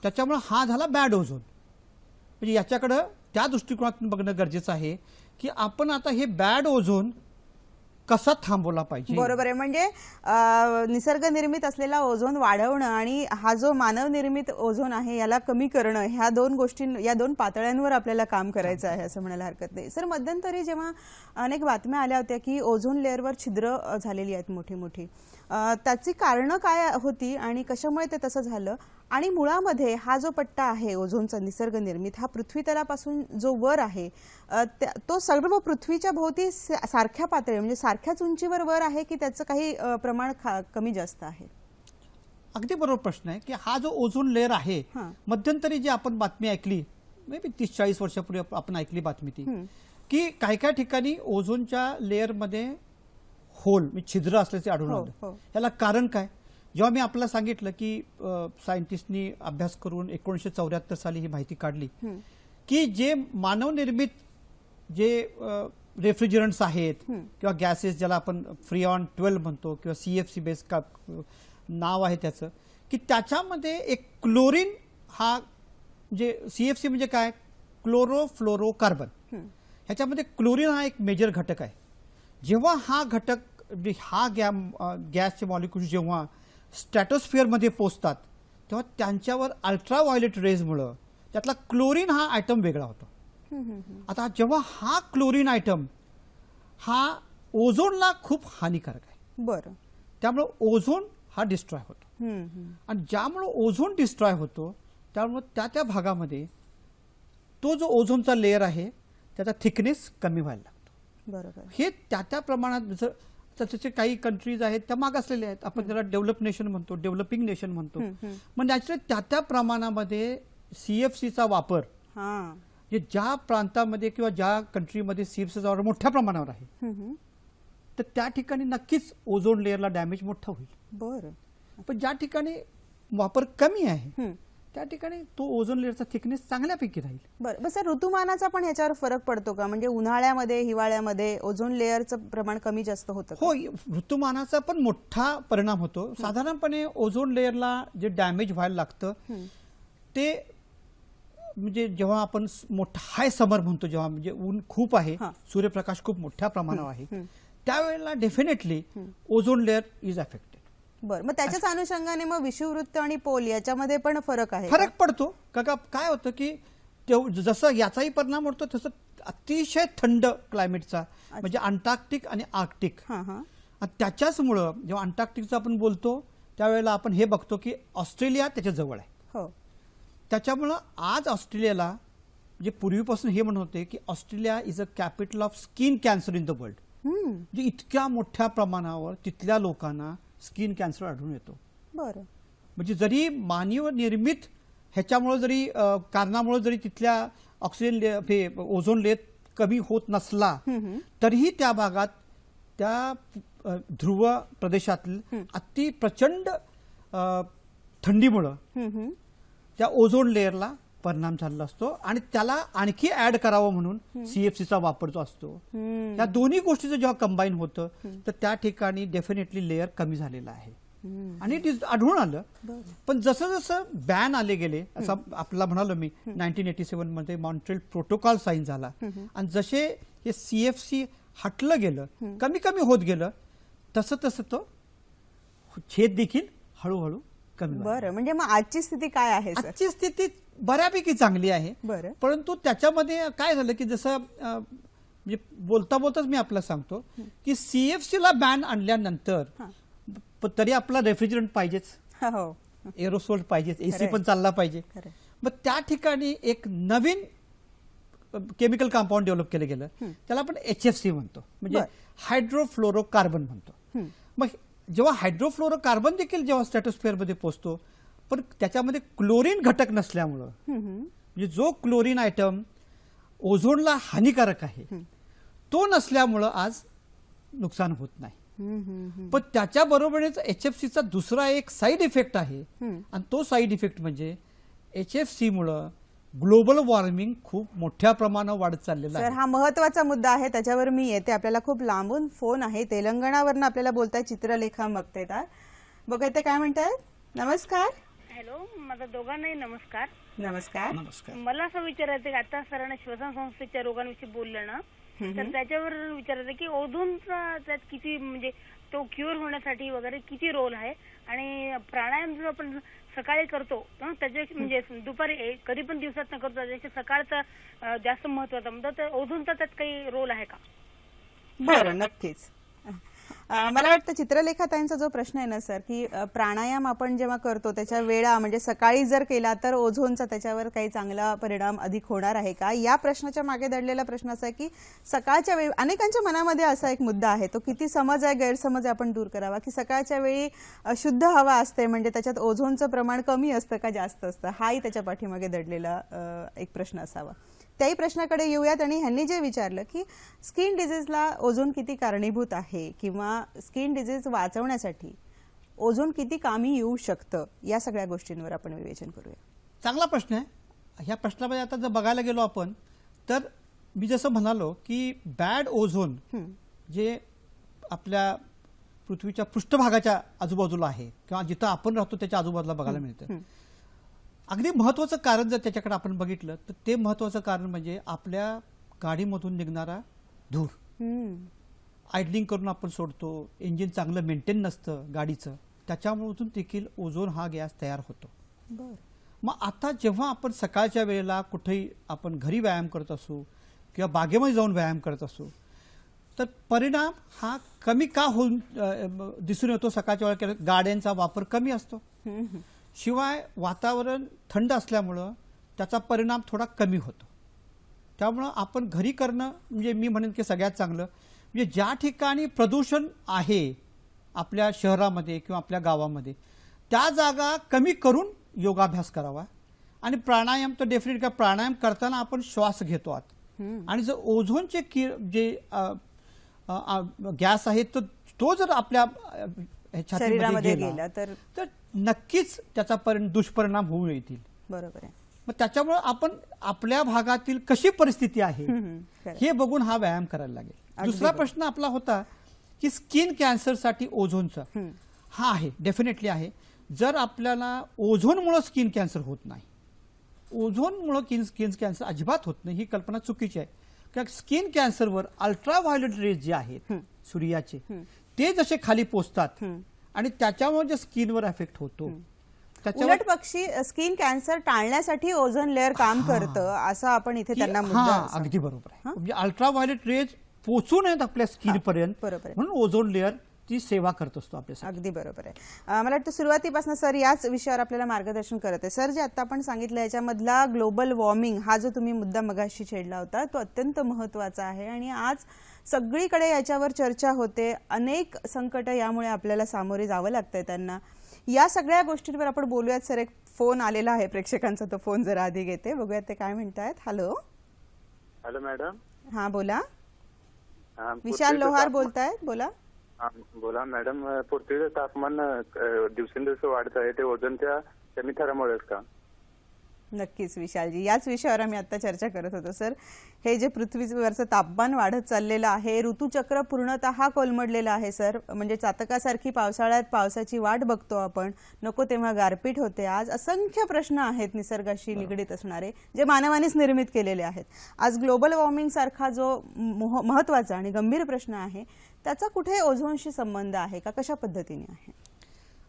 B: त्याच्यामुळे हा झाला बॅड ओझोन. म्हणजे याच्याकडे त्या दृष्टिकोनातून बघणं गरजेचं आहे की आपण आता हे बॅड ओझोन कसा थांबवला पाहिजे.
A: बरोबर आहे. म्हणजे निसर्ग निर्मित असलेला ओझोन वाढवणं आणि हा जो मानव निर्मित ओझोन आहे याला कमी करणं ह्या दोन पातळ्यांवर आपल्याला काम करायचं आहे असं म्हणायला हरकत नाही. सर, मध्यंतरी जेव्हा अनेक बातम्या आल्या होत्या की ओझोन लेअरवर छिद्र झालेली आहेत मोठी मोठी, त्याची कारणं काय होती आणि कशामुळे ते तसं झालं, आणि मुळामध्ये हा जो पट्टा आहे ओझोनचा निसर्ग निर्मित हा पृथ्वी तलापासून जो वर आहे तो सर्व पृथ्वीच्या भोवती सारख्या पातळी म्हणजे सारख्याच उंचीवर वर आहे की त्याचं काही प्रमाण कमी जास्त आहे?
B: अगदी बरोबर प्रश्न आहे की हा जो ओझोन लेअर आहे मध्यंतरी जी आपण बातमी ऐकली मे बी 30-40 वर्षापूर्वी आपण ऐकली बातमी ती की काही काही ठिकाणी ओझोनच्या लेअरमध्ये होल छिद्र असल्याचे आढळून आलं. याला कारण काय? जेव्हा मी आपल्याला सांगितलं की सायंटिस्टनी अभ्यास करून 1974 साली ही माहिती काढली की जे मानव निर्मित जे रेफ्रिजरंट्स आहेत किंवा गॅसेस ज्याला आपण फ्रिऑन 12 म्हणतो किंवा CFC बेस नाव आहे त्याचं, की त्याच्यामध्ये एक क्लोरीन हा जे CFC म्हणजे काय क्लोरोफ्लोरोकार्बन, ह्याच्यामध्ये क्लोरीन हा एक मेजर घटक आहे. जेव्हा हा घटक हा गॅसचे मॉलिक्यूल्स जेव्हा स्ट्रॅटोस्फिअरमध्ये पोचतात तेव्हा त्यांच्यावर अल्ट्राव्हायोलेट रेजमुळं त्यातला क्लोरीन हा आयटम वेगळा होतो. आता जेव्हा हा क्लोरीन आयटम हा ओझोनला खूप हानिकारक आहे.
A: बरं.
B: त्यामुळे ओझोन हा डिस्ट्रॉय होतो. आणि ज्यामुळे ओझोन डिस्ट्रॉय होतो त्यामुळे त्या भागामध्ये तो जो ओझोनचा लेअर आहे त्याचा थिकनेस कमी व्हायला लागतो.
A: बरोबर.
B: हे त्या प्रमाणात त्याचे काही कंट्रीज आहेत त्या मागासलेल्या आहेत. आपण त्याला डेव्हलप नेशन म्हणतो, डेव्हलपिंग नेशन म्हणतो. मग नॅचरली त्या प्रमाणामध्ये CFCचा वापर ज्या प्रांतामध्ये किंवा ज्या कंट्रीमध्ये CFCचा वापर मोठ्या प्रमाणावर आहे तर त्या ठिकाणी नक्कीच ओझोन लेअरला डॅमेज मोठा होईल.
A: बरं.
B: पण ज्या ठिकाणी वापर कमी आहे त्या ठिकाणी तो ओझोन लेअरचा थिकनेस चांगल्यापैकी राहील.
A: बरं. सर, ऋतुमानाचा पण ह्याच्यावर फरक पडतो का? म्हणजे उन्हाळ्यामध्ये हिवाळ्यामध्ये ओझोन लेअरचं प्रमाण कमी जास्त होतं?
B: हो, ऋतुमानाचा पण मोठा परिणाम होतो. साधारणपणे ओझोन लेअरला जे डॅमेज व्हायला लागतं ते म्हणजे जेव्हा आपण मोठा हाय समर म्हणतो, जेव्हा म्हणजे ऊन खूप आहे, सूर्यप्रकाश खूप मोठ्या प्रमाणावर आहे, त्यावेळेला definitely ozone layer is affected.
A: बरं. मग त्याच्याच अनुषंगाने मग विषुववृत्त आणि पोल याच्यामध्ये पण फरक आहे?
B: फरक पडतो. काय होतं की जसं याचाही परिणाम होतो तसं अतिशय थंड क्लायमेटचा म्हणजे अंटार्क्टिक आणि आर्क्टिक, त्याच्याचमुळं जेव्हा अंटार्क्टिकचं आपण बोलतो त्यावेळेला आपण हे बघतो की ऑस्ट्रेलिया त्याच्या जवळ आहे.
A: हो.
B: त्याच्यामुळं आज ऑस्ट्रेलियाला जे पूर्वीपासून हे म्हणत होते की Australia is a capital of skin cancer in the world. म्हणजे इतक्या मोठ्या प्रमाणावर तिथल्या लोकांना स्किन कॅन्सर आढळून येतो.
A: बरं.
B: म्हणजे जरी मानव निर्मित ह्याच्यामुळे जरी कारणामुळे जरी तिथल्या ऑक्सिजन ओझोन लेअर कमी होत नसला तरीही त्या भागात त्या ध्रुव प्रदेशातील अति प्रचंड थंडीमुळं त्या ओझोन लेअरला परिणाम झालेला असतो आणि त्याला आणखी ऍड करावं म्हणून CFCचा वापर जो असतो. या दोन्ही गोष्टीचं जेव्हा कंबाईन होतं तर त्या ठिकाणी डेफिनेटली लेअर कमी झालेला आहे आणि आढळून आलं. पण जसं जसं बॅन आले गेले असं आपल्याला म्हणालो मी 1987 मध्ये मॉन्ट्रियल प्रोटोकॉल साईन झाला आणि जसे हे CFC हटलं गेलं कमी कमी होत गेलं तसं तसं तो छेद देखील हळूहळू कमी व्हायला
A: बरं, म्हणजे मग आजची स्थिती काय आहे सर?
B: आजची स्थिती बऱ्यापैकी चांगली आहे.
A: बरं.
B: परंतु त्याच्यामध्ये काय झालं की जसं म्हणजे बोलता बोलताच मी आपल्याला सांगतो की CFC ला बॅन आणल्यानंतर तरी आपला रेफ्रिजरंट पाहिजेच,
A: हो,
B: एरोसोल पाहिजेच, AC
A: खरंय.
B: पण चालला पाहिजे.
A: खरंय.
B: मग त्या ठिकाणी एक नवीन केमिकल कंपाऊंड डेव्हलप केलं गेलं, त्याला आपण HFC म्हणतो, म्हणजे
A: बरं.
B: हायड्रोफ्लोरोकार्बन म्हणतो. मग जेव्हा हायड्रोफ्लोरोकार्बन देखील जेव्हा स्ट्रॅटोस्फिअरमध्ये पोहोचतो, पण त्याच्यामध्ये क्लोरीन घटक नसल्यामुळं, म्हणजे जो क्लोरीन आयटम ओझोनला हानिकारक आहे तो नसल्यामुळं आज नुकसान होत नाही. पण त्याच्या बरोबरच HFCचा दुसरा एक साईड इफेक्ट आहे, आणि तो साईड इफेक्ट म्हणजे HFC मुळे ग्लोबल वॉर्मिंग खूप मोठ्या प्रमाणावर वाढत चाललेलं
A: सर
B: आहे.
A: हा महत्वाचा मुद्दा आहे, त्याच्यावर मी येते. आपल्याला खूप लांबून फोन आहे, तेलंगणावरनं आपल्याला बोलताय चित्रलेखा मक्तेदार. बघा ते काय म्हणतायत. नमस्कार.
D: हॅलो, माझा दोघांनाही नमस्कार.
A: नमस्कार.
B: नमस्कार.
D: मला असं विचारायचं की आता सरांना श्वसन संस्थेच्या रोगांविषयी बोललं ना, तर त्याच्यावर विचारायचं की ओझोनचा त्यात किती, म्हणजे तो क्युअर होण्यासाठी वगैरे किती रोल आहे, आणि प्राणायाम जो आपण सकाळी करतो त्याच्या म्हणजे दुपारी कधी पण दिवसात न करतो त्याच्या सकाळचा जास्त महत्वाचा, म्हणजे ओझोनचा त्यात काही रोल आहे का?
A: बरं, नक्कीच. मला वाटतं चित्रलेखाताईंचा जो प्रश्न आहे ना सर, की प्राणायाम आपण जेव्हा करतो त्याच्या वेळा, म्हणजे सकाळी जर केला तर ओझोनचा त्याच्यावर काही चांगला परिणाम अधिक होणार आहे का, या प्रश्नाच्या मागे दडलेला प्रश्न असा आहे की सकाळच्या वेळी अनेकांच्या मनामध्ये असा एक मुद्दा आहे, तो किती समज आहे, गैरसमज आहे, आपण दूर करावा, की सकाळच्या वेळी शुद्ध हवा असते म्हणजे त्याच्यात ओझोनचं प्रमाण कमी असतं का जास्त असतं, हाही त्याच्या पाठीमागे दडलेला एक प्रश्न असावा. त्याही प्रश्नाकडे येऊयात. आणि ह्यांनी जे विचारलं की स्किन डिझीजला ओझोन किती कारणीभूत आहे, किंवा स्किन डिझीज वाचवण्यासाठी ओझोन किती कामी येऊ शकतं, या सगळ्या गोष्टींवर आपण विवेचन करूया.
B: चांगला प्रश्न आहे. ह्या प्रश्नामध्ये आता जर बघायला गेलो आपण, तर मी जसं म्हणालो की बॅड ओझोन जे आपल्या पृथ्वीच्या पृष्ठभागाच्या आजूबाजूला आहे किंवा जिथं आपण राहतो त्याच्या आजूबाजूला बघायला मिळतं. अगदी महत्वाचं कारण जर त्याच्याकडे आपण बघितलं तर ते महत्वाचं कारण म्हणजे आपल्या गाडीमधून निघणारा धूर. आयडलिंग करून आपण सोडतो, इंजिन चांगलं मेंटेन नसतं गाडीचं, त्याच्यामधून देखील ओझोन हा गॅस तयार होतो. मग आता जेव्हा आपण सकाळच्या वेळेला कुठेही आपण घरी व्यायाम करत असू किंवा बागेमध्ये जाऊन व्यायाम करत असू, तर परिणाम हा कमी का होऊन दिसून येतो. सकाळच्या वेळेला गाड्यांचा वापर कमी असतो, शिवाय वातावरण थंड असल्यामुळं त्याचा परिणाम थोडा कमी होतो. त्यामुळं आपण घरी करणं म्हणजे मी म्हणेन की सगळ्यात चांगलं. म्हणजे ज्या ठिकाणी प्रदूषण आहे आपल्या शहरामध्ये किंवा आपल्या गावामध्ये, त्या जागा कमी करून योगाभ्यास करावा. आणि प्राणायाम तर डेफिनेटली, प्राणायाम करताना आपण श्वास घेतो आत, आणि जर ओझोनचे जे गॅस आहे तो जर आपल्या
A: शरीरामध्ये गेला
B: तर नक्कीच त्याचा दुष्परिणाम होऊ येतील.
A: बरोबर आहे.
B: मग त्याच्यामुळे आपण आपल्या भागातील कशी परिस्थिती आहे हे बघून हा व्यायाम करायला लागेल. दुसरा प्रश्न आपला होता की स्किन कॅन्सरसाठी ओझोनचा, हा आहे, डेफिनेटली आहे. जर आपल्याला ओझोनमुळे स्किन कॅन्सर होत नाही, ओझोनमुळे स्किन कॅन्सर अजिबात होत नाही, ही कल्पना चुकीची आहे. कारण स्किन कॅन्सरवर अल्ट्राव्हायोलेट रेज जे आहेत सूर्याचे, ते जसे खाली पोचतात आणि त्याच्यामुळे जे स्किनवर इफेक्ट होतो,
A: उलट पक्षी स्किन कॅन्सर टाळण्यासाठी ओझोन लेअर काम करतं, असं आपण इथे त्यांना मुद्दा.
B: अगदी बरोबर आहे. म्हणजे अल्ट्राव्हायोलेट रेज पोचू नयेत आपल्या स्किन पर्यंत, म्हणून ओझोन लेअर ती सेवा करत असतो आपल्या.
A: अगदी बरोबर आहे. मला वाटतं सुरुवातीपासून सर याच विषयावर आपल्याला मार्गदर्शन करत आहे. सर, जे आता आपण सांगितलं याच्यामधला ग्लोबल वॉर्मिंग हा जो तुम्ही मुद्दा मगाशी छेडला होता, तो अत्यंत महत्वाचा आहे आणि आज सगळीकडे याच्यावर चर्चा होते. अनेक संकट यामुळे आपल्याला सामोरे जावं लागतंय त्यांना. या सगळ्या गोष्टींवर आपण बोलूयात. सर, एक फोन आलेला आहे प्रेक्षकांचा, तो फोन जरा आधी घेते, बघूयात ते काय म्हणतायत. हॅलो.
C: Hello madam.
A: हा बोला. विशाल लोहार बोलतायत, बोला.
C: बोला मॅडम. पृथ्वीचं तापमान दिवसेंदिवस वाढत आहे, ते ओझोनच्या कमी थरामुळेच का?
A: नक्कीच विशालजी, याच विषयावर आम्ही आता चर्चा करत होतो. सर, हे जे पृथ्वीवरचं तापमान वाढत चाललेलं आहे, ऋतुचक्र पूर्णतः कोलमडलेलं आहे सर. म्हणजे चातकासारखी पावसाळ्यात पावसाची वाट बघतो आपण, नको तेव्हा गारपीट होते. आज असंख्य प्रश्न आहेत निसर्गाशी निगडीत असणारे, जे मानवानेच निर्मित केलेले आहेत. आज ग्लोबल वॉर्मिंग सारखा जो महत्वाचा आणि गंभीर प्रश्न आहे, त्याचा कुठे ओझोनशी संबंध आहे का, कशा पद्धतीने आहे?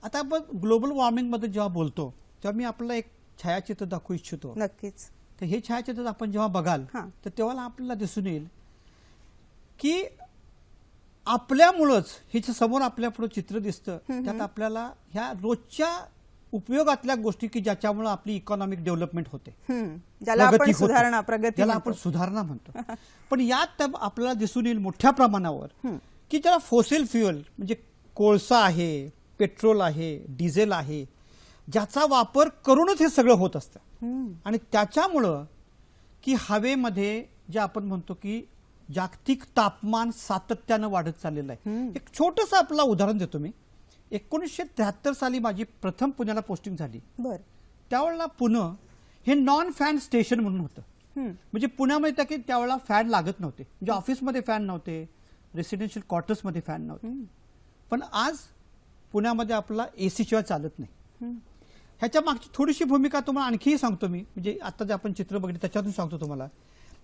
B: आता आपण ग्लोबल वॉर्मिंगमध्ये जेव्हा बोलतो तेव्हा मी आपल्याला एक छायाचित्र दाखवू इच्छितो.
A: नक्कीच.
B: तर हे छायाचित्र आपण जेव्हा बघाल
A: हां.
B: तर तेव्हा आपल्याला दिसून येईल की आपल्यामुळंच हे जे समोर आपल्या पुढे चित्र दिसतं त्यात आपल्याला ह्या रोजच्या उपयोगातल्या गोष्टी की ज्याच्यामुळे आपली इकॉनॉमिक डेव्हलपमेंट होते,
A: ज्याला आपण
B: प्रगती होते,
A: सुधारणा प्रगती
B: ज्याला
A: म्हणतो.
B: आपण सुधारणा म्हणतो. पण यात आपल्याला दिसून येईल मोठ्या प्रमाणावर की ज्याला फॉसिल फ्युएल म्हणजे कोळसा आहे, पेट्रोल आहे, डिझेल आहे, ज्याचा वापर करूनच हे सगळं होत असतं. आणि त्याच्यामुळं की हवेमध्ये जे आपण म्हणतो की जागतिक तापमान सातत्यानं वाढत चाललेलं आहे. एक छोटंसं आपलं उदाहरण देतो मी. 1973 साली माझी प्रथम पुण्याला पोस्टिंग झाली.
A: बर.
B: त्यावेळेला पुणे हे नॉन फॅन स्टेशन म्हणून होतं. म्हणजे पुण्यामध्ये की त्यावेळेला फॅन लागत नव्हते, म्हणजे ऑफिसमध्ये फॅन नव्हते, रेसिडेन्शियल क्वार्टर्समध्ये फॅन नव्हते. पण आज पुण्यामध्ये आपला एसी शिवाय चालत नाही. ह्याच्या मागची थोडीशी भूमिका तुम्हाला आणखीही सांगतो मी. म्हणजे आता जे आपण चित्र बघितलं त्याच्यातून सांगतो तुम्हाला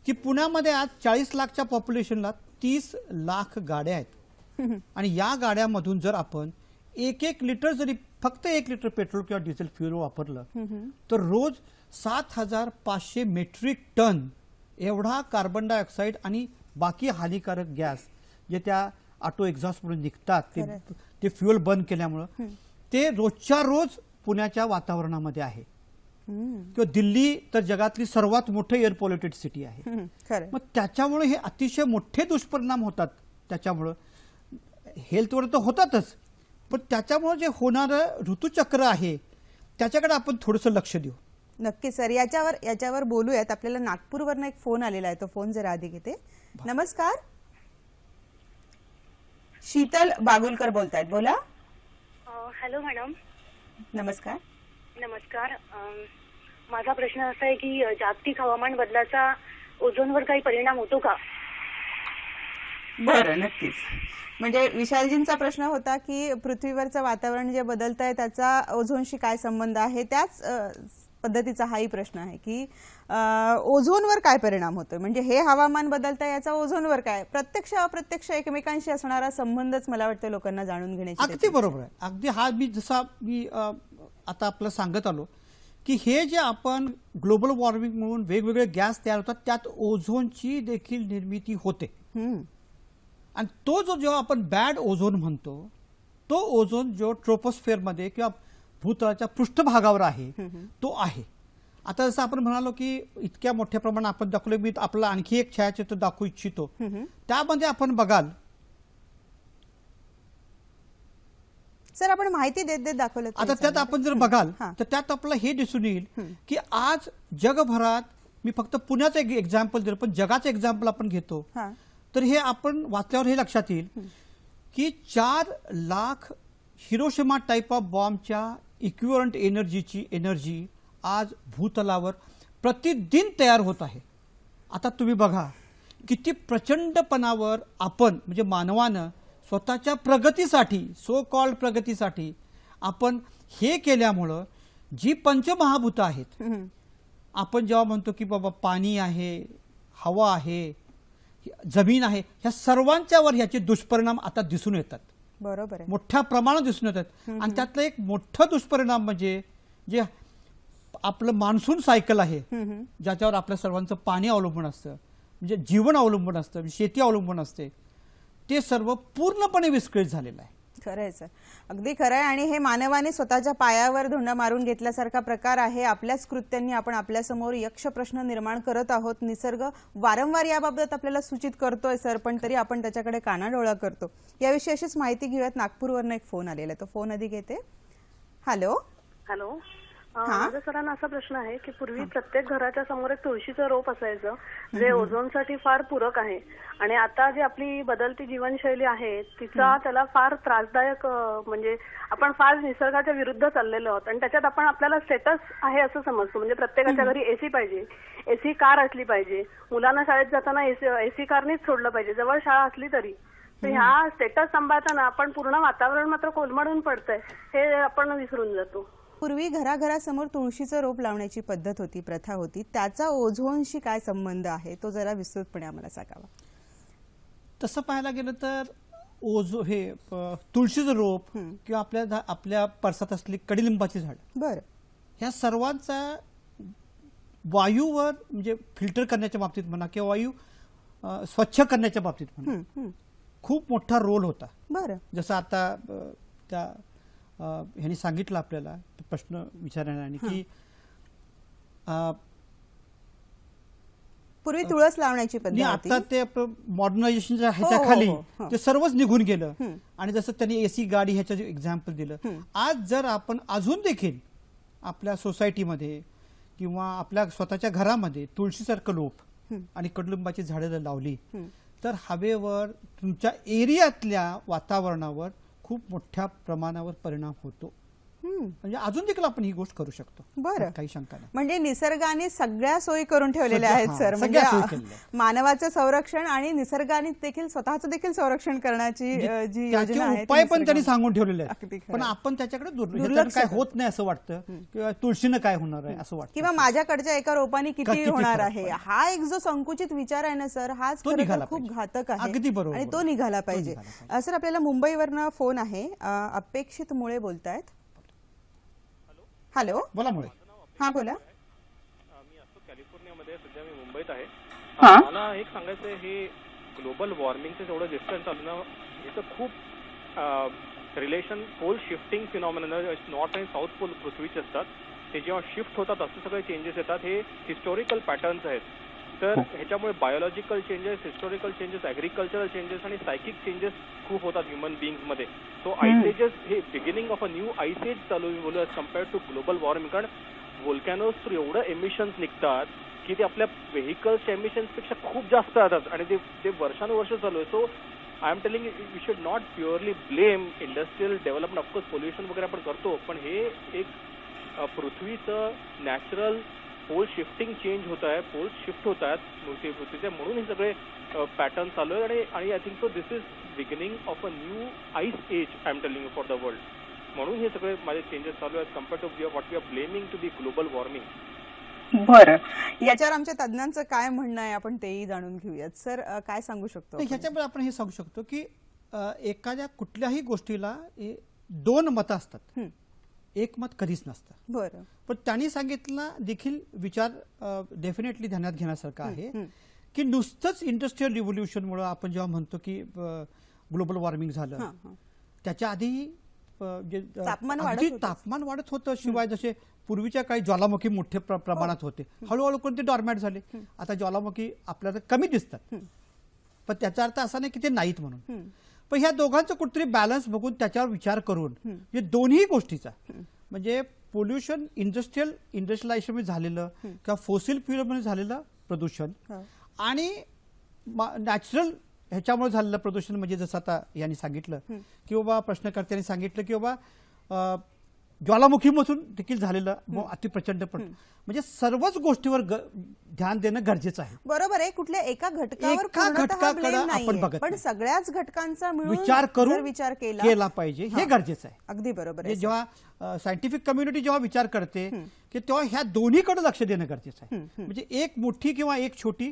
B: की पुण्यामध्ये आज 40 लाखच्या पॉप्युलेशनला 30 लाख गाड्या आहेत. आणि या गाड्यामधून जर आपण एक लिटर जरी फक्त 1 लिटर पेट्रोल किंवा डिझेल फ्युएल वापरलं तर रोज 7,500 मेट्रिक टन एवढा कार्बन डायऑक्साईड आणि बाकी हानिकारक गॅस जे त्या ऑटो एक्झॉस्ट म्हणून निघतात ते फ्युएल बर्न केल्यामुळं ते रोजच्या रोज पुण्याच्या वातावरणामध्ये आहे. किंवा दिल्ली तर जगातली सर्वात मोठे एअर पॉल्युटेड सिटी आहे. मग त्याच्यामुळे हे अतिशय मोठे दुष्परिणाम होतात. त्याच्यामुळं हेल्थवर तर होतातच, पण त्याच्यामुळे जे होणारं ऋतुचक्र आहे त्याच्याकडे आपण थोडंसं लक्ष देऊ.
A: नक्की सर. याच्यावर बोलूयात. आपल्याला नागपूरवरनं एक फोन आलेला आहे, तो फोन जरा आधी घेते. नमस्कार, शीतल बागुलकर बोलतायत, बोला.
D: Hello madam.
A: नमस्कार.
D: नमस्कार. माझा प्रश्न असा आहे की जागतिक हवामान बदलाचा ओझोनवर काही परिणाम होतो का?
A: बरं, नक्कीच. म्हणजे विशालजींचा प्रश्न होता की पृथ्वीवरचं वातावरण जे बदलत आहे त्याचा ओझोनशी काय संबंध आहे. त्याच पद्धतीचा हाही प्रश्न आहे की ओझोनवर काय परिणाम होतोय. म्हणजे हे हवामान बदलत आहे याचा ओझोनवर काय, प्रत्यक्ष अप्रत्यक्ष एकमेकांशी असणारा संबंधच मला वाटतं लोकांना जाणून घेण्याची.
B: अगदी बरोबर आहे. अगदी हा मी आता आपलं सांगत आलो की हे जे आपण ग्लोबल वॉर्मिंग म्हणून वेगवेगळे गॅस तयार होतात त्यात ओझोनची देखील निर्मिती होते. आणि तो जो जेव्हा आपण बॅड ओझोन म्हणतो तो ओझोन जो ट्रोपोस्फिअरमध्ये किंवा भूतलाच्या पृष्ठभागावर आहे तो आहे. आता जसं आपण म्हणालो की इतक्या मोठ्या प्रमाणात आपण दाखवले, मी आपलं आणखी एक छायाचित्र दाखवू इच्छितो. त्यामध्ये आपण बघाल
A: सर, आपण माहिती देत देत दाखवलं.
B: आता त्यात आपण जर बघाल तर त्यात आपलं हे दिसून येईल की आज जगभरात, मी फक्त पुण्याचं एक एक्झाम्पल दिलं पण जगाचं एक्झाम्पल आपण घेतो तर हे आपण वाचल्यावर हे लक्षात येईल की 4 लाख हिरोशिमा टाईप ऑफ बॉम्बच्या इक्विव्हलंट एनर्जी आज भूतलावर प्रतिदिन तयार होत आहे. आता तुम्ही बघा किती प्रचंडपणावर आपण म्हणजे मानवानं स्वतःच्या प्रगतीसाठी, सो कॉल्ड प्रगतीसाठी आपण हे केल्यामुळं जी पंचमहाभूतं आहेत, आपण जेव्हा म्हणतो की बाबा पाणी आहे, हवा आहे, जमीन आहे, ह्या सर्वांच्यावर ह्याचे दुष्परिणाम आता दिसून येतात.
A: बरोबर आहे.
B: मोठ्या प्रमाणात दिसून येतात. आणि त्यातला एक मोठा दुष्परिणाम म्हणजे जे आपलं मान्सून सायकल आहे ज्याच्यावर आपल्या सर्वांचं पाणी अवलंबून असतं, म्हणजे जीवन अवलंबून असतं, शेती अवलंबून असते, ते सर्व पूर्णपणे विस्कळीत झालेलं आहे.
A: खरं आहे सर, अगदी खरं आहे. आणि हे मानवाने स्वतःच्या पायावर धोंडा मारून घेतल्यासारखा प्रकार आहे. आपल्याच कृत्यांनी आपण आपल्यासमोर यक्ष प्रश्न निर्माण करत आहोत. निसर्ग वारंवार याबाबत आपल्याला सूचित करतोय सर, पण तरी आपण त्याच्याकडे कानाडोळा करतो. याविषयी अशीच माहिती घेऊयात. नागपूरवरून एक फोन आलेला, तो फोन आधी घेते. हॅलो.
E: हॅलो. माझा सरांना असा प्रश्न आहे की पूर्वी प्रत्येक घराच्या समोर एक तुळशीचं रोप असायचं जे ओझोनसाठी फार पूरक आहे, आणि आता जी आपली बदलती जीवनशैली आहे तिचा त्याला फार त्रासदायक, म्हणजे आपण फार निसर्गाच्या विरुद्ध चाललेलो आहोत. आणि त्याच्यात आपण आपल्याला स्टेटस आहे असं समजतो. म्हणजे प्रत्येकाच्या घरी एसी पाहिजे, एसी कार असली पाहिजे, मुलांना शाळेत जाताना एसी कारनेच सोडलं पाहिजे जवळ शाळा असली तरी. तर ह्या स्टेटस सांभाळताना आपण पूर्ण वातावरण मात्र कोलमडून पडतंय हे आपण विसरून जातो.
A: पूर्वी घराघरासमोर तुळशीचं रोप लावण्याची पद्धत होती, प्रथा होती, त्याचा ओझोनशी काय संबंध आहे तो जरा विस्तृतपणे आम्हाला सांगावा.
B: तसं पाहायला गेलं तर ओझो हे तुळशीचं रोप किंवा आपल्या परसात असलेली कडीलिंबाची झाड,
A: बरं.
B: ह्या सर्वांचा वायूवर म्हणजे फिल्टर करण्याच्या बाबतीत म्हणा किंवा वायू स्वच्छ करण्याच्या बाबतीत म्हणा खूप मोठा रोल होता.
A: बरं.
B: जसं आता त्या ह्यांनी सांगितलं आपल्याला प्रश्न विचारणाऱ्यांनी की
A: पूर्वी तुळस लावण्याची पद्धत
B: आता
A: होती.
B: ते मॉडर्नायझेशनच्या
A: हो,
B: ह्याच्या खाली
A: हो.
B: ते सर्वच निघून गेलं. आणि जसं त्यांनी एसी गाडी ह्याचं एक्झाम्पल दिलं. आज जर आपण अजून देखील आपल्या सोसायटीमध्ये किंवा आपल्या स्वतःच्या घरामध्ये तुळशीसारखं लोप आणि कडुलिंबाची झाडं जर लावली तर हवेवर तुमच्या एरियातल्या वातावरणावर खूप मोठ्या प्रमाणावर परिणाम होतो. म्हणजे अजून देखील आपण ही गोष्ट करू शकतो.
A: बरं.
B: काही शंका नाही.
A: म्हणजे निसर्गाने सगळ्या सोयी करून ठेवलेल्या
B: सगळ्या-
A: आहेत
B: हां,
A: सर.
B: सगळ्या सोयी
A: म्हणजे
B: केलेल्या आहेत.
A: मानवाचं संरक्षण आणि निसर्गाने देखील स्वतःचं देखील संरक्षण करण्याची जी
B: त्याचे
A: योजना आहे ती
B: उपाय पण त्यांनी
A: निसर्गाने-
B: सांगून ठेवलेले
A: अगदी
B: आहेत.
A: खरं.
B: पण आपण त्याच्याकडे
A: दुर्लक्ष
B: ह्याच्यानं काय
A: करतो.
B: होत नाही असं वाटतं किंवा तुळशीनं काय होणार आहे असं वाटतं.
A: किंवा माझ्याकडच्या एका रोपाने किती
B: किती
A: होणार
B: फरक
A: आहे,
B: पडेल.
A: हा एक जो संकुचित विचार आहे ना सर, हाच
B: तो
A: खरं तर
B: निघाला
A: खूप
B: पाहिजे.
A: घातक आहे.
B: अगदी बरोबर.
A: आणि तो निघाला पाहिजे.
B: निघाला पाहिजे.
A: सर आपल्याला मुंबईवरनं फोन आहे. अपेक्षित मुळे बोलतायत. हॅलो.
B: बोला मुळे.
A: हा बोला.
F: मी असतो कॅलिफोर्नियामध्ये, सध्या मी मुंबईत आहे.
A: हा.
F: मला एक सांगायचं आहे, हे ग्लोबल वॉर्मिंगचं जेवढं डिस्टन्स चालू ना, याचं खूप relation pole shifting phenomena, north आणि साऊथ पोल पृथ्वीचे असतात, ते जेव्हा शिफ्ट होतात असे सगळे चेंजेस येतात. हे हिस्टोरिकल पॅटर्न्स आहेत. तर ह्याच्यामुळे biological changes, historical changes, agricultural changes आणि सायकिक चेंजेस खूप होतात ह्युमन बिंग्समध्ये. सो आईस एजेस हे beginning of a new ice age चालू मी बोलू as compared to global warming. कारण व्होल्कॅनोज थ्रू एवढं एमिशन्स निघतात की ते आपल्या व्हेकल्सच्या एमिशन्सपेक्षा खूप जास्त येतात आणि ते वर्षानुवर्ष चालू आहे. So I am telling we should not purely blame industrial development. Of course pollution वगैरे आपण करतो, पण हे एक पृथ्वीचं नॅचरल पोल शिफ्टिंग चेंज होत आहे, पोल्स शिफ्ट होत आहेत पृथ्वीचे, म्हणून हे सगळे पॅटर्न चालू आहेत. आणि I think so this is beginning of a new ice age I am telling you for the world. म्हणून हे सगळे माझे चेंजेस चालू आहेत compared to what we are blaming to the global warming.
A: बरं. याच्यावर आमच्या तज्ञांचं काय म्हणणं आहे आपण तेही जाणून घेऊयात. सर काय सांगू शकतो आपण?
B: ह्याच्यामुळे आपण हे सांगू शकतो की एखाद्या कुठल्याही गोष्टीला दोन मतं असतात, एक मत कधीच नसतं.
A: बरं.
B: पण त्यांनी सांगितलं देखील विचार डेफिनेटली ध्यानात घेण्यासारखा आहे की नुसतंच इंडस्ट्रियल रिव्होल्युशनमुळे आपण जेव्हा म्हणतो की ग्लोबल वॉर्मिंग झालं, त्याच्या आधी तापमान वाढत होतं. शिवाय जसे पूर्वीच्या काही ज्वालामुखी मोठ्या प्रमाणात होते, हळूहळू करून ते डॉर्मॅट झाले. आता ज्वालामुखी आपल्याला कमी दिसतात, पण त्याचा अर्थ असा नाही की ते नाहीत म्हणून. पण ह्या दोघांचं कुठेतरी बॅलन्स बघून त्याच्यावर विचार करून म्हणजे दोन्ही गोष्टीचा म्हणजे पोल्युशन इंडस्ट्रियलायझेशन झालेलं किंवा फोसिल फ्युएलमध्ये झालेलं प्रदूषण आणि नॅचरल ह्याच्यामुळे झालेलं प्रदूषण, म्हणजे जसं आता यांनी सांगितलं की बाबा प्रश्नकर्त्यांनी सांगितलं की बाबा ज्वालामुखीमधून देखील झालेलं अतिप्रचंड म्हणजे सर्वच गोष्टीवर ध्यान देणं गरजेचं आहे.
A: बरोबर आहे. कुठल्या एका घटकावर आपण बघत पण सगळ्याच घटकांचा मिळून
B: विचार करून
A: विचार
B: केला पाहिजे हे गरजेचं आहे.
A: अगदी बरोबर आहे.
B: जेव्हा सायंटिफिक कम्युनिटी जेव्हा विचार करते की तेव्हा ह्या दोन्हीकडे लक्ष देणं गरजेचं आहे. म्हणजे एक मोठी किंवा एक छोटी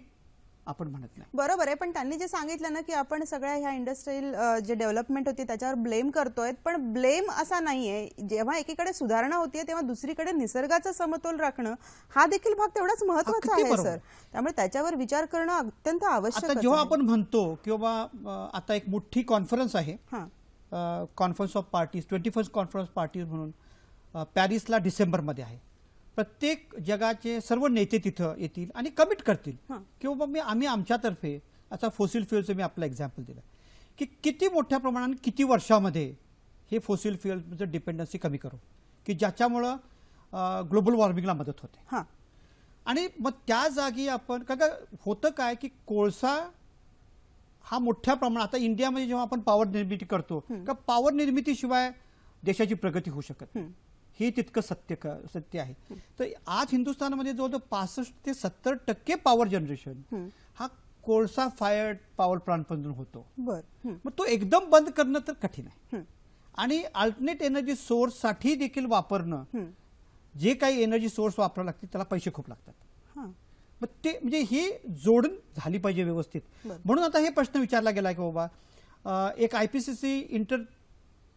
B: आपण म्हणत नाही.
A: बरोबर आहे. पण त्यांनी जे सांगितलं ना की आपण सगळ्या ह्या इंडस्ट्रियल जे डेव्हलपमेंट होती त्याच्यावर ब्लेम करतोय, पण ब्लेम असा नाहीये. जेव्हा एकीकडे सुधारणा होतीये तेव्हा दुसरीकडे निसर्गाचा समतोल राखणं हा देखील भाग तेवढाच महत्त्वाचा आहे सर. त्यामुळे त्याच्यावर विचार करणं अत्यंत आवश्यक आहे.
B: जेव्हा आपण म्हणतो की बाबा आता एक मोठी कॉन्फरन्स आहे, conference of parties, 21st conference parties म्हणून पॅरिसला डिसेंबरमध्ये आहे. प्रत्येक जगाचे सर्व नेते तिथं येतील आणि कमिट करतील की बाबा आम्ही आमच्यातर्फे आता फोसिल फ्युएलचं मी आपलं एक्झाम्पल दिलं की किती मोठ्या प्रमाणात किती वर्षामध्ये हे फोसिल फ्युएलचं डिपेंडन्सी कमी करू की ज्याच्यामुळं ग्लोबल वॉर्मिंगला मदत होते. आणि मग त्या जागी आपण का होतं काय की कोळसा हा मोठ्या प्रमाणात आता इंडियामध्ये जेव्हा आपण पॉवर निर्मिती करतो का पॉवर निर्मितीशिवाय देशाची प्रगती होऊ शकत नाही, हे तितकं सत्य आहे. तर आज हिंदुस्थानमध्ये जवळजवळ 65 ते 70% पॉवर जनरेशन हा कोळसा फायर्ड पॉवर प्लांटमधून होतो. मग तो एकदम बंद करणं तर कठीण आहे. आणि अल्टरनेट एनर्जी सोर्स साठी देखील वापरणं, जे काही एनर्जी सोर्स वापरावं लागते त्याला पैसे खूप लागतात. मग ते म्हणजे ही जोडून झाली पाहिजे व्यवस्थित. म्हणून आता हे प्रश्न विचारला गेला की बाबा एक IPCC inter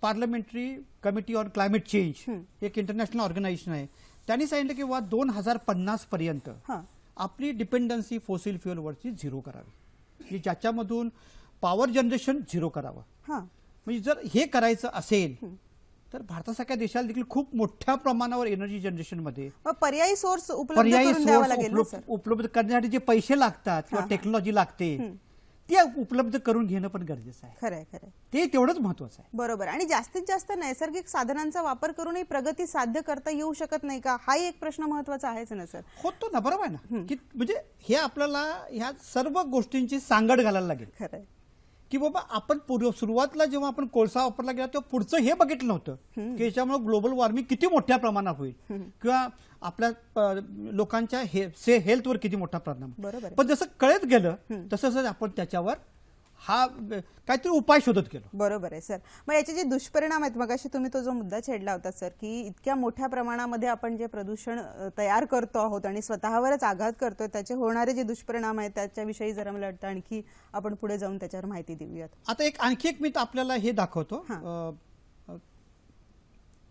B: parliamentary committee on climate change एक इंटरनॅशनल ऑर्गनायझेशन आहे. त्यांनी सांगितलं की 2050 पर्यंत आपली डिपेंडन्सी फॉसिल फ्युएलवरची झिरो करावी, की ज्याच्यामधून पॉवर जनरेशन झिरो करावं. म्हणजे जर हे करायचं असेल तर भारतासारख्या देशाला देखील खूप मोठ्या प्रमाणावर एनर्जी जनरेशन मध्ये
A: पर्यायी सोर्स
B: उपलब्ध करण्यासाठी जे पैसे लागतात किंवा टेक्नॉलॉजी लागते ती उपलब्ध करून घेणं पण गरजेचं आहे.
A: खरंय खरंय,
B: ते तेवढंच महत्वाचं आहे.
A: बरोबर. आणि जास्तीत जास्त नैसर्गिक साधनांचा वापर करूनही प्रगती साध्य करता येऊ शकत नाही का, हाही एक प्रश्न महत्वाचा आहेच ना सर.
B: होतो ना, बरोबर आहे ना, की म्हणजे हे आपल्याला ह्या सर्व गोष्टींची सांगड घालायला लागेल.
A: खरंय
B: की बाबा आपण सुरुवातीला जेव्हा आपण कोळसा वापरला गेला तेव्हा पुढचं हे बघितलं नव्हतं की याच्यामुळे ग्लोबल वॉर्मिंग किती मोठ्या प्रमाणात होईल किंवा आपल्या लोकांच्या हेल्थवर किती मोठा परिणाम.
A: बरोबर.
B: पण जसं कळत गेलं तसं आपण त्याच्यावर हा काहीतरी उपाय शोधत गेलो.
A: बरोबर आहे सर. मग याचे जे दुष्परिणाम आहेत, मगाशी तुम्ही तो जो मुद्दा छेडला होता सर, की इतक्या मोठ्या प्रमाणामध्ये आपण जे प्रदूषण तयार करतो आहोत आणि स्वतःवरच आघात करतोय, त्याचे होणारे जे दुष्परिणाम आहेत त्याच्याविषयी जरा मला वाटतं आणखी आपण पुढे जाऊन त्याच्यावर माहिती देऊयात.
B: आता आणखी एक मी आपल्याला हे दाखवतो,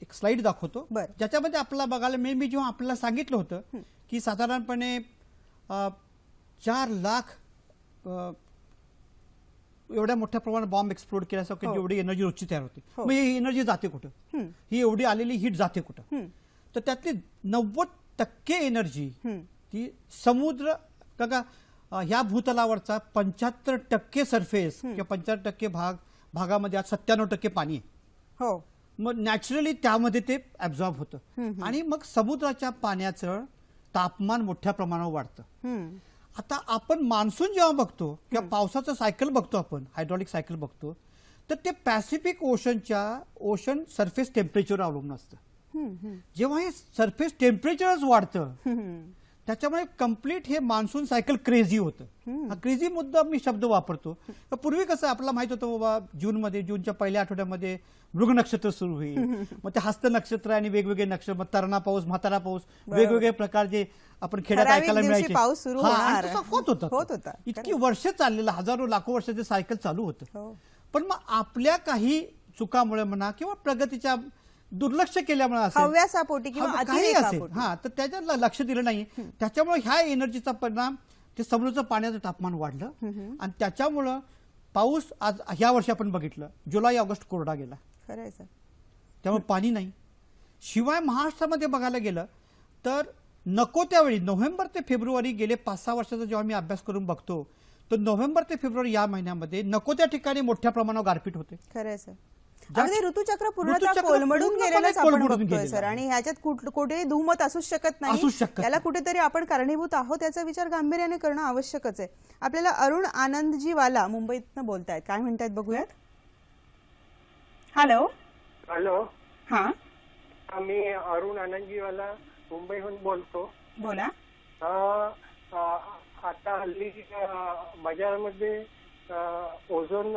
B: एक स्लाइड दाखवतो ज्याच्यामध्ये आपल्याला बघायला मी जेव्हा आपल्याला सांगितलं होतं की साधारणपणे 4 लाख एवढ्या मोठ्या प्रमाणात बॉम्ब एक्सप्लोड केल्यासारखं जेवढी एनर्जी रोजची तयार होते, मग ही एनर्जी जाते कुठं, ही एवढी आलेली हीट जाते कुठं, तर त्यातली 90% एनर्जी ती समुद्र, का ह्या भूतलावरचा 75% सरफेस किंवा 75% भागामध्ये आज 97% पाणी आहे.
A: हो,
B: मग नॅचरली त्यामध्ये ते ऍब्झॉर्ब होतं आणि मग समुद्राच्या पाण्याचं तापमान मोठ्या प्रमाणावर वाढतं. आता आपण मान्सून जेव्हा बघतो किंवा पावसाचं सायकल बघतो, आपण हायड्रॉलिक सायकल बघतो, तर ते पॅसिफिक ओशन सरफेस टेम्परेचरवर अवलंबून असतं. जेव्हा हे सरफेस टेम्परेचरच वाढतं त्याच्यामुळे कम्प्लीट हे मान्सून सायकल क्रेझी होतं. हा क्रेझी मुद्दा मी शब्द वापरतो. पूर्वी कसं आपल्याला माहित होतं बाबा जूनच्या पहिल्या आठवड्यामध्ये मृग नक्षत्र सुरू होईल, मग ते हस्त नक्षत्र आणि वेगवेगळे नक्षत्र, मग तरणा पाऊस, म्हातारा पाऊस, वेगवेगळे प्रकार जे आपण खेड्यात ऐकायला मिळायचे, होत होता. इतकी वर्ष चाललेलं, हजारो लाखो वर्षाचे सायकल चालू होतं. पण मग आपल्या काही चुकामुळे म्हणा किंवा प्रगतीच्या दुर्लक्ष केल्यामुळे
A: असेल किंवा
B: काही असेल, तर त्याच्यात लक्ष दिलं नाही. त्याच्यामुळे ह्या एनर्जीचा परिणाम ते समुद्राचं पाण्याचं तापमान वाढलं आणि त्याच्यामुळं पाऊस आज ह्या वर्षी आपण बघितलं जुलै ऑगस्ट कोरडा गेला. त्यामुळे पाणी नाही. शिवाय महाराष्ट्रामध्ये बघायला गेलं तर नको त्यावेळी नोव्हेंबर ते फेब्रुवारी गेले 5-6 वर्षाचा जेव्हा मी अभ्यास करून बघतो तर नोव्हेंबर ते फेब्रुवारी या महिन्यामध्ये नको त्या ठिकाणी मोठ्या प्रमाणावर गारपीट होते.
A: खरंय सर. ऋतुचक्र पूर्णतः कोलमडून गेलेलंच आपण बघतोय सर, आणि ह्याच्यात कुठेही दुमत असूच शकत नाही. याला कुठेतरी आपण कारणीभूत आहोत याचा विचार गांभीर्याने करणं आवश्यकच आहे. आपल्याला अरुण आनंदजीवाला मुंबईतनं बोलतायत, काय म्हणतायत बघूयात. हॅलो.
G: हॅलो.
A: हा,
G: मी अरुण आनंदजीवाला मुंबईहून बोलतो.
A: बोला.
G: आता हल्ली बाजारामध्ये ओझोन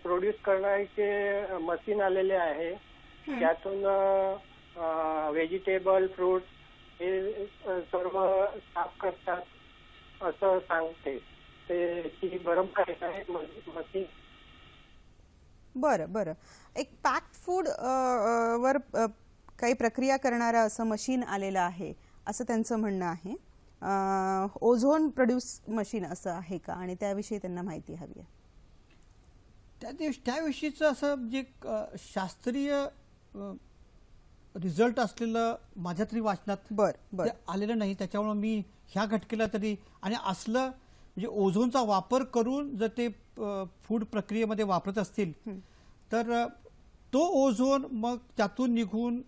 G: प्रोड्यूस करण्याचे मशीन आलेले आहे, त्यातून व्हेजिटेबल फ्रूट हे सर्व साफ करतात असं सांगते. ते बरोबर आहे मशीन?
A: बरं. एक पॅक्ड फूड वर काही प्रक्रिया करणारं असं मशीन आलेलं आहे असं त्यांचं म्हणणं आहे. ओझोन प्रोड्यूस मशीन असं आहे का, आणि त्याविषयी त्यांना माहिती हवी आहे.
B: त्याविषयीचं असं जे शास्त्रीय रिझल्ट असलेलं माझ्या तरी वाचनात आलेलं नाही. त्याच्यामुळे मी ह्या घटकेला तरी, आणि असलं म्हणजे ओझोनचा वापर करून जर ते फूड प्रक्रियेमध्ये वापरत असतील तर तो ओझोन मग त्यातून निघून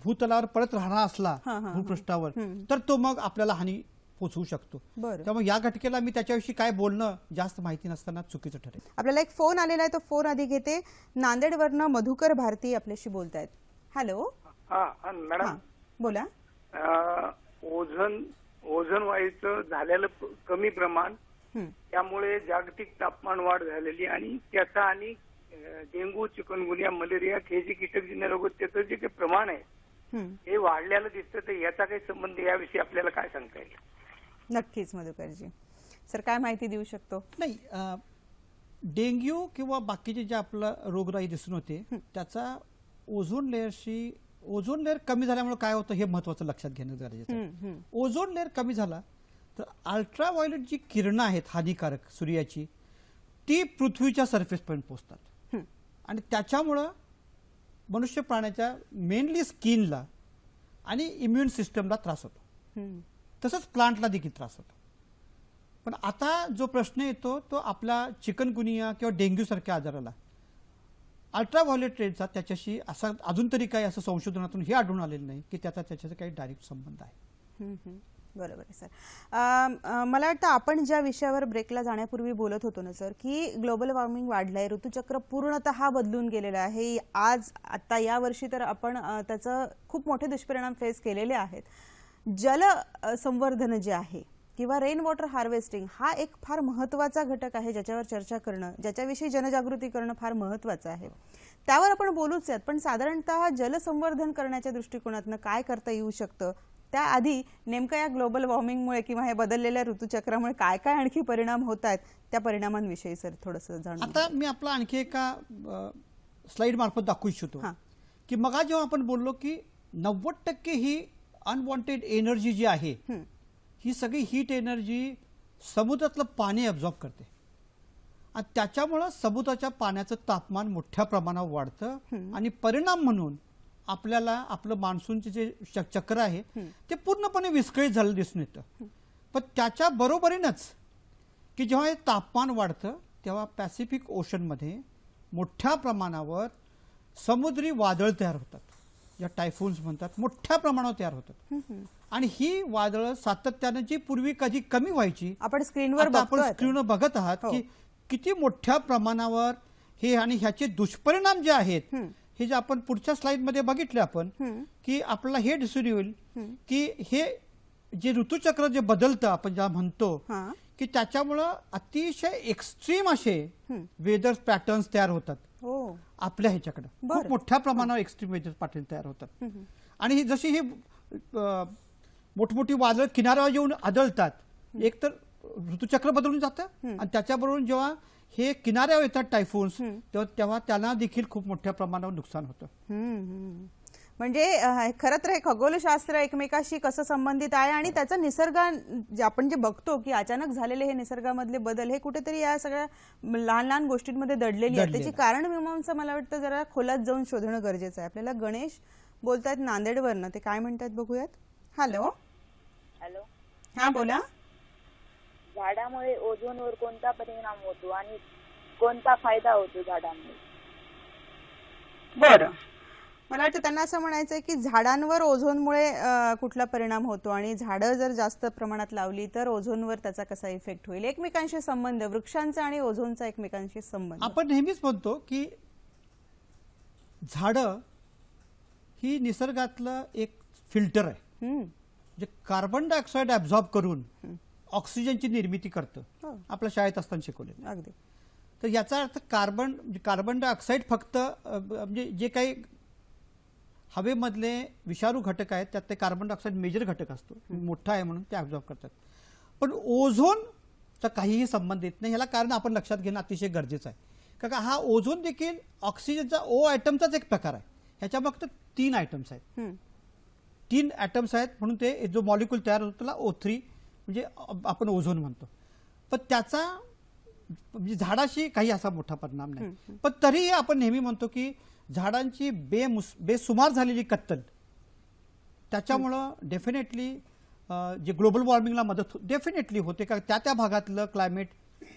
B: भूतलावर परत राहणार असला भूपृष्ठावर तर तो मग आपल्याला हानी पोचवू शकतो. त्यामुळे या घटकेला मी त्याच्याविषयी काय बोलणं जास्त माहिती नसताना चुकीचं ठरेल.
A: आपल्याला एक फोन आलेला आहे, तो फोन आधी घेते. नांदेडवरनं मधुकर भारती आपल्याशी बोलतायत. हॅलो.
H: मॅडम
A: बोला.
H: ओझोन वायूचं झालेलं कमी प्रमाण, त्यामुळे जागतिक तापमान वाढ झालेली आणि त्याचा आणि डेंग्यू, चिकनगुनिया, मलेरिया हे जे कीटकजन्य रोग त्याचं जे काही प्रमाण आहे हे वाढलेलं दिसतं. तर याचा काही संबंध याविषयी आपल्याला काय सांगता येईल?
A: नक्कीच मधुकरजी. सर काय माहिती देऊ शकतो?
B: नाही, डेंग्यू किंवा बाकीचे जे आपलं रोगराई दिसून होते त्याचा ओझोन लेअर कमी झाल्यामुळे काय होतं हे महत्वाचं लक्षात घेणं गरजेचं आहे. ओझोन लेअर कमी झाला तर अल्ट्राव्हायोलेट जी किरणं आहेत हानिकारक सूर्याची ती पृथ्वीच्या सरफेस पर्यंत पोहोचतात आणि त्याच्यामुळं मनुष्य प्राण्याच्या मेनली स्किनला आणि इम्युन सिस्टमला त्रास होतो. तसंच प्लांटला देखील त्रास होतो. पण आता जो प्रश्न येतो तो आपला चिकनगुनिया किंवा डेंग्यू सारख्या आजाराला अल्ट्राव्हायोलेट रेजचा त्याच्याशी असा अजून तरी काही असं संशोधनातून हे आढळून आलेलं नाही की त्याचा काही डायरेक्ट संबंध आहे.
A: बरोबर आहे सर. मला वाटतं आपण ज्या विषयावर ब्रेकला जाण्यापूर्वी बोलत होतो ना सर, की ग्लोबल वॉर्मिंग वाढलंय, ऋतुचक्र पूर्णतः बदलून गेलेलं आहे. आता या वर्षी तर आपण त्याचं खूप मोठे दुष्परिणाम फेस केलेले आहेत. जल संवर्धन जे आहे किंवा रेन वॉटर हार्वेस्टिंग हा एक फार महत्त्वाचा घटक आहे ज्याच्यावर चर्चा करणं, ज्याच्याविषयी जनजागृती करणं फार महत्त्वाचं आहे. त्यावर आपण बोलूच यात, पण साधारणतः जलसंवर्धन करण्याच्या दृष्टिकोनातून काय करता येऊ शकतं त्याआधी नेमकं या ग्लोबल वॉर्मिंगमुळे किंवा हे बदललेल्या ऋतुचक्रामुळे काय काय आणखी परिणाम होत आहेत त्या परिणामांविषयी सर थोडंसं जाणून.
B: आता मी आपला आणखी एका स्लाइड मार्फत दाखवू इच्छितो की मग जेव्हा आपण बोललो की 90% ही अनवॉन्टेड एनर्जी जी आहे ही सगळी हीट एनर्जी समुद्रातलं पाणी ॲब्झॉर्ब करते आणि त्याच्यामुळं समुद्राच्या पाण्याचं तापमान मोठ्या प्रमाणावर वाढतं आणि परिणाम म्हणून आपल्याला आपलं मान्सूनचे जे चक्र आहे ते पूर्णपणे विस्कळीत झालं दिसून येतं. पण त्याच्या बरोबरीनंच की जेव्हा हे तापमान वाढतं तेव्हा पॅसिफिक ओशनमध्ये मोठ्या प्रमाणावर समुद्री वादळ तयार होतात, ज्या टायफून्स म्हणतात, मोठ्या प्रमाणावर तयार होतात. आणि ही वादळं सातत्यानं जी पूर्वी कधी कमी व्हायची
A: आपण स्क्रीनवर
B: बघत आहात की किती मोठ्या प्रमाणावर हे आणि ह्याचे दुष्परिणाम जे आहेत हे जे आपण पुढच्या स्लाइडमध्ये बघितले आपण की आपल्याला हे दिसून येईल की हे जे ऋतुचक्र जे बदलतं आपण ज्या म्हणतो की त्याच्यामुळं अतिशय एक्स्ट्रीम असे वेदर पॅटर्न्स तयार होतात आपल्या ह्याच्याकडे. खूप मोठ्या प्रमाणावर एक्स्ट्रीम वेदर पॅटर्न तयार होतात आणि ही जशी ही मोठमोठी वादळ किनाऱ्यावर येऊन आदळतात एक तर ऋतुचक्र बदलून जातं आणि त्याच्याबरोबर जेव्हा हे किनाऱ्यावर येतात टायफून्स तेव्हा त्यांना देखील खूप मोठ्या प्रमाणावर नुकसान होतं.
A: म्हणजे खरं तर हे खगोलशास्त्र एकमेकाशी कसं संबंधित आहे आणि त्याचा निसर्ग आपण जे बघतो की अचानक झालेले हे निसर्गामधले बदल हे कुठेतरी या सगळ्या लहान लहान गोष्टींमध्ये दडलेली आहे. त्याची कारण मीमांसा मला वाटतं जरा खोलात जाऊन शोधणं गरजेचं आहे. आपल्याला गणेश बोलतायत नांदेडवरनं, ते काय म्हणतात बघूयात. हॅलो.
I: हॅलो.
A: हा बोला.
I: झाडामुळे ओझोनवर कोणता परिणाम होतो आणि कोणता फायदा होतो झाडांमुळे?
A: बरं, मला वाटतं त्यांना असं म्हणायचं आहे की झाडांवर ओझोनमुळे कुठला परिणाम होतो आणि झाडं जर जास्त प्रमाणात लावली तर ओझोनवर त्याचा कसा इफेक्ट होईल, एकमेकांशी संबंध, वृक्षांचा आणि ओझोनचा एकमेकांशी संबंध.
B: आपण नेहमीच म्हणतो की झाडं ही निसर्गातलं एक फिल्टर आहे जे कार्बन डायऑक्साईड ॲब्झॉर्ब करून ऑक्सिजनची निर्मिती करतं. आपल्या शाळेत असताना शिकवले
A: अगदी.
B: तर याचा अर्थ कार्बन डायऑक्साईड फक्त म्हणजे जे काही हवेमधले विषारू घटक आहेत त्यात ते कार्बन डायऑक्साईड मेजर घटक असतो, मोठा आहे म्हणून ते ॲब्झॉर्ब करतात. पण ओझोनचा काहीही संबंध येत नाही. ह्याला कारण आपण लक्षात घेणं अतिशय गरजेचं आहे. कारण हा ओझोन देखील ऑक्सिजनचा ओ ॲटमचाच एक प्रकार आहे. ह्याच्या फक्त 3 ॲटम्स आहेत, 3 ॲटम्स आहेत म्हणून ते जो मॉलिक्यूल तयार होतो त्याला O3 म्हणजे आपण ओझोन म्हणतो. पण त्याचा म्हणजे झाडाशी काही असा मोठा परिणाम नाही. पण तरीही आपण नेहमी म्हणतो की झाडांची बेसुमार झालेली कत्तल त्याच्यामुळं डेफिनेटली जे ग्लोबल वॉर्मिंगला मदत डेफिनेटली होते. का त्या भागातलं क्लायमेट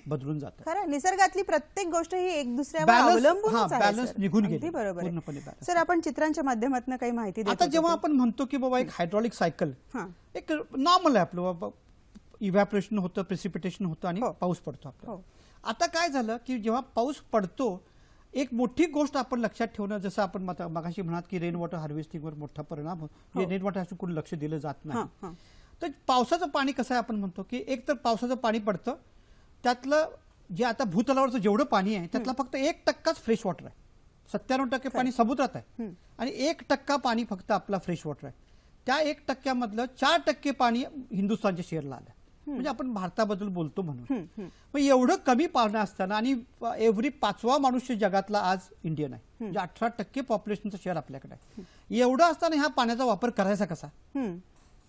B: बदलून जातं.
A: खरं निसर्गातली प्रत्येक गोष्ट ही एक दुसऱ्यावर अवलंबून आहे.
B: बॅलन्स निघून गेली
A: बरोबर
B: पूर्णपणे.
A: सर आपण चित्रांच्या माध्यमातून काही माहिती देतो.
B: आता जेव्हा आपण म्हणतो की बाबा एक हायड्रॉलिक सायकल एक नॉर्मल आहे आपलं, इव्हॅपोरेशन होतं, प्रेसिपिटेशन होतं आणि पाऊस पडतो आपला. आता काय झालं की जेव्हा पाऊस पडतो एक मोठी गोष्ट आपण लक्षात ठेवणं, जसं आपण मगाशी म्हणात की रेन वॉटर हार्वेस्टिंगवर मोठा परिणाम होतो. रेन वॉटर हार्वेस्टिंग कोणी लक्ष दिलं जात नाही. तर पावसाचं पाणी कसं आहे आपण म्हणतो की एक तर पावसाचं पाणी पडतं त्यातलं जे आता भूतलावरचं जेवढं पाणी आहे त्यातला फक्त 1%च फ्रेश वॉटर आहे. 97% पाणी समुद्रात आहे आणि 1% पाणी फक्त आपला फ्रेश वॉटर आहे. त्या 1%मधलं 4% पाणी हिंदुस्थानच्या शेअरला आलं. म्हणजे आपण भारताबद्दल बोलतो म्हणून. मग एवढं कमी पाणी असताना आणि एव्हरी 5वा मनुष्य जगातला आज इंडियन आहे, म्हणजे 18% पॉप्युलेशनचं शेअर आपल्याकडे आहे. एवढं असताना ह्या पाण्याचा वापर करायचा कसा?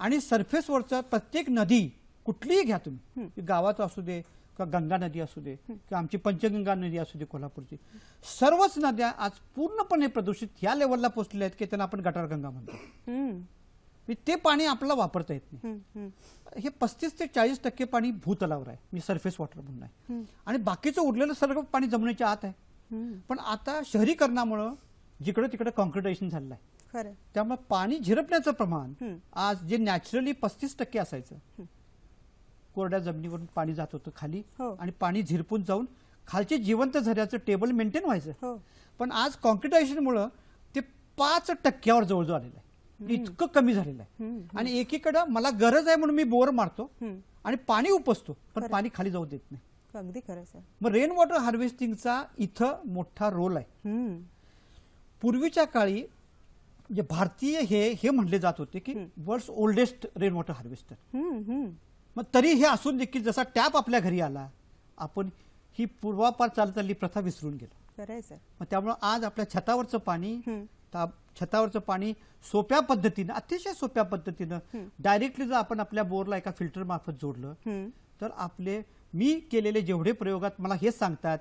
B: आणि सरफेसवरचं प्रत्येक नदी कुठलीही घ्या तुम्ही, गावात असू दे किंवा गंगा नदी असू दे किंवा आमची पंचगंगा नदी असू दे कोल्हापूरची, सर्वच नद्या आज पूर्णपणे प्रदूषित ह्या लेवलला पोहोचलेल्या आहेत की त्यांना आपण गटारगंगा म्हणतो. ते पाणी आपल्याला वापरता येत नाही. हे 35 ते 40% पाणी भूतलावर आहे, मी सरफेस वॉटर म्हणून आहे, आणि बाकीचं उरलेलं सर्व पाणी जमिनीच्या आत आहे. पण आता शहरीकरणामुळे जिकडे तिकडे कॉन्क्रिटायझेशन झालेलं आहे, त्यामुळे पाणी झिरपण्याचं प्रमाण आज जे नॅचरली 35% असायचं, कोरड्या जमिनीवरून पाणी जात होतं खाली आणि पाणी झिरपून जाऊन खालचे जिवंत झऱ्याचं टेबल मेंटेन व्हायचं. पण आज कॉन्क्रिटायझेशनमुळे ते 5% जवळजवळ आलेलं आहे. इतकं कमी झालेलं आहे. आणि एकीकडे मला गरज आहे म्हणून मी बोर मारतो आणि पाणी उपसतो, पण पाणी खाली जाऊ देत नाही.
A: अगदी खरं सर.
B: मग रेन वॉटर हार्वेस्टिंगचा इथं मोठा रोल आहे. पूर्वीच्या काळी म्हणजे भारतीय हे म्हणले जात होते की world's oldest rain water harvester. मग तरी हे असून देखील जसा टॅप आपल्या घरी आला, आपण ही पूर्वापार चालत आलेली प्रथा विसरून गेलो. मग त्यामुळे आज आपल्या छतावरचं पाणी सोप्या पद्धतीनं, अतिशय सोप्या पद्धतीनं डायरेक्टली जर आपण आपल्या बोरला एका फिल्टर मार्फत जोडलं तर मी केलेले जेवढे प्रयोगात मला हेच सांगतात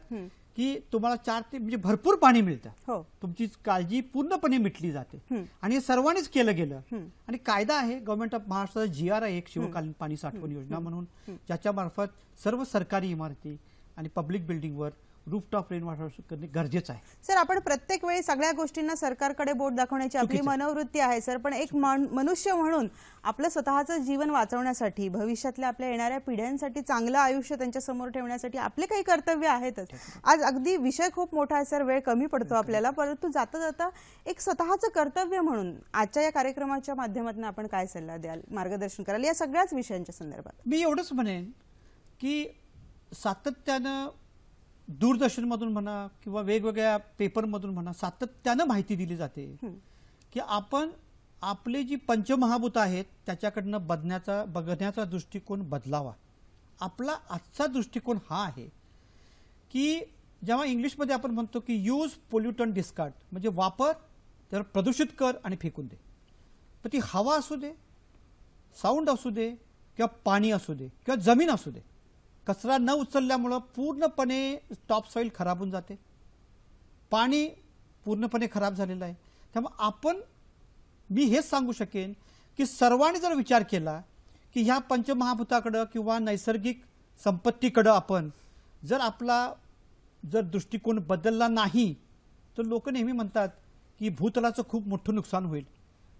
B: की तुम्हाला 4 ते म्हणजे भरपूर पाणी मिळतं, तुमची काळजी पूर्णपणे मिटली जाते. आणि हे सर्वांनीच केलं गेलं. आणि कायदा आहे गव्हर्नमेंट ऑफ महाराष्ट्राचा GR आहे एक शिवकालीन पाणी साठवण योजना म्हणून, ज्याच्या मार्फत सर्व सरकारी इमारती आणि पब्लिक बिल्डिंगवर रूफटॉप रेन वॉटर करणे गरजेचं आहे.
A: सर, आपण प्रत्येक वेळी सगळ्या गोष्टींना सरकारकडे बोट दाखवण्याची आपली मनोवृत्ती आहे सर, पण एक मनुष्य म्हणून आपलं स्वतःचं जीवन वाचवण्यासाठी, भविष्यातल्या आपल्या येणाऱ्या पिढ्यांसाठी चांगलं आयुष्य त्यांच्या समोर ठेवण्यासाठी आपले काही कर्तव्य आहेतच. आज अगदी विषय खूप मोठा आहे सर, वेळ कमी पडतो आपल्याला, परंतु जाता जाता एक स्वतःचं कर्तव्य म्हणून आजच्या या कार्यक्रमाच्या माध्यमातून आपण काय सल्ला द्याल, मार्गदर्शन कराल या सगळ्याच विषयांच्या संदर्भात?
B: मी एवढंच म्हणेन की सातत्यानं दूरदर्शनमधून म्हणा किंवा वेगवेगळ्या पेपरमधून म्हणा सातत्यानं माहिती दिली जाते की आपण आपले जी पंचमहाभूत आहेत त्याच्याकडनं बघण्याचा दृष्टिकोन बदलावा. आपला आजचा दृष्टिकोन हा आहे की जेव्हा इंग्लिशमध्ये आपण म्हणतो की यूज पोल्युटंट डिस्कार्ड, म्हणजे वापर तर प्रदूषित कर आणि फेकून दे. पण ती हवा असू दे, साऊंड असू दे किंवा पाणी असू दे किंवा जमीन असू दे, कचरा न उचलल्यामुळं पूर्णपणे टॉपसॉइल खराब होऊन जाते, पाणी पूर्णपणे खराब झालेलं आहे. त्यामुळे मी हेच सांगू शकेन की सर्वांनी जर विचार केला की ह्या पंचमहाभूताकडं किंवा नैसर्गिक संपत्तीकडं आपण जर दृष्टिकोन बदलला नाही तर लोक नेहमी म्हणतात की भूतलाचं खूप मोठं नुकसान होईल.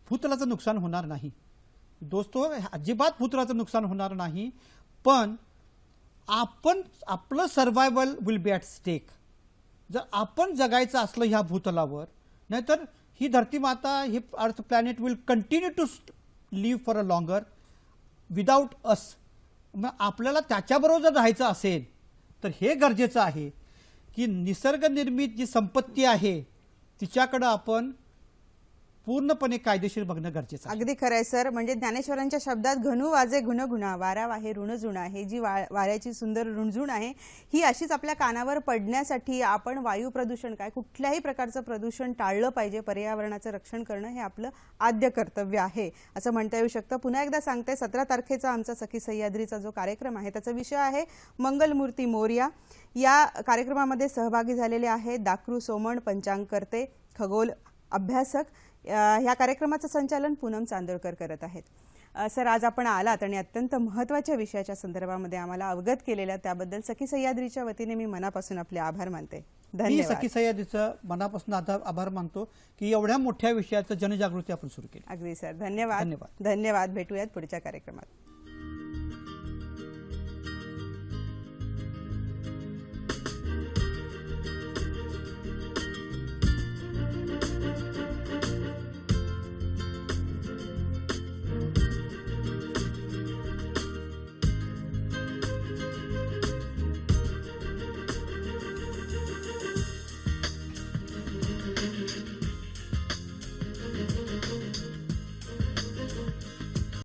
B: भूतलाचं नुकसान होणार नाही दोस्तो, अजिबात भूतलाचं नुकसान होणार नाही, पण आपलं survival will be at stake. जर आपण जगायचं असलं ह्या भूतलावर, नाहीतर ही धरती माता, ही earth planet will continue to live for a longer without us. मग आपल्याला त्याच्याबरोबर जर राहायचं असेल तर हे गरजेचं आहे की निसर्गनिर्मित जी संपत्ती आहे तिच्याकडे आपण पूर्णपणे कायदेशीर बघणं गरजेचं आहे.
A: अगदी खरं आहे सर. म्हणजे ज्ञानेश्वरांच्या शब्दात घनु वाजे गुणगुणा, वारा वाहे ऋणजुणा, हे जी वाऱ्याची सुंदर ऋणझुण आहे ही अशीच आपल्या कानावर पडण्यासाठी आपण वायू प्रदूषण काय कुठल्याही प्रकारचं प्रदूषण टाळलं पाहिजे. पर्यावरणाचं रक्षण करणं हे आपलं आद्य कर्तव्य आहे असं म्हणता येऊ शकतं. पुन्हा एकदा सांगते, 17 तारखेचा आमचा सखी सह्याद्रीचा जो कार्यक्रम आहे त्याचा विषय आहे मंगलमूर्ती मोरया. या कार्यक्रमामध्ये सहभागी झालेले आहेत दाक्रू सोमण, पंचांगकर्ते, खगोल अभ्यासक. ह्या कार्यक्रमाचं संचालन पूनम चांदोळकर करत आहेत. सर, आज आपण आलात आणि अत्यंत महत्त्वाच्या विषयाच्या संदर्भामध्ये आम्हाला अवगत केलेल्या त्याबद्दल सखी सह्याद्रीच्या वतीने मी मनापासून आपले आभार मानते. धन्यवाद.
B: सखी सह्याद्रीचं मनापासून आभार मानतो की एवढ्या मोठ्या विषयाचं जनजागृती आपण सुरू केली.
A: अगदी सर, धन्यवाद. धन्यवाद. भेटूयात पुढच्या कार्यक्रमात.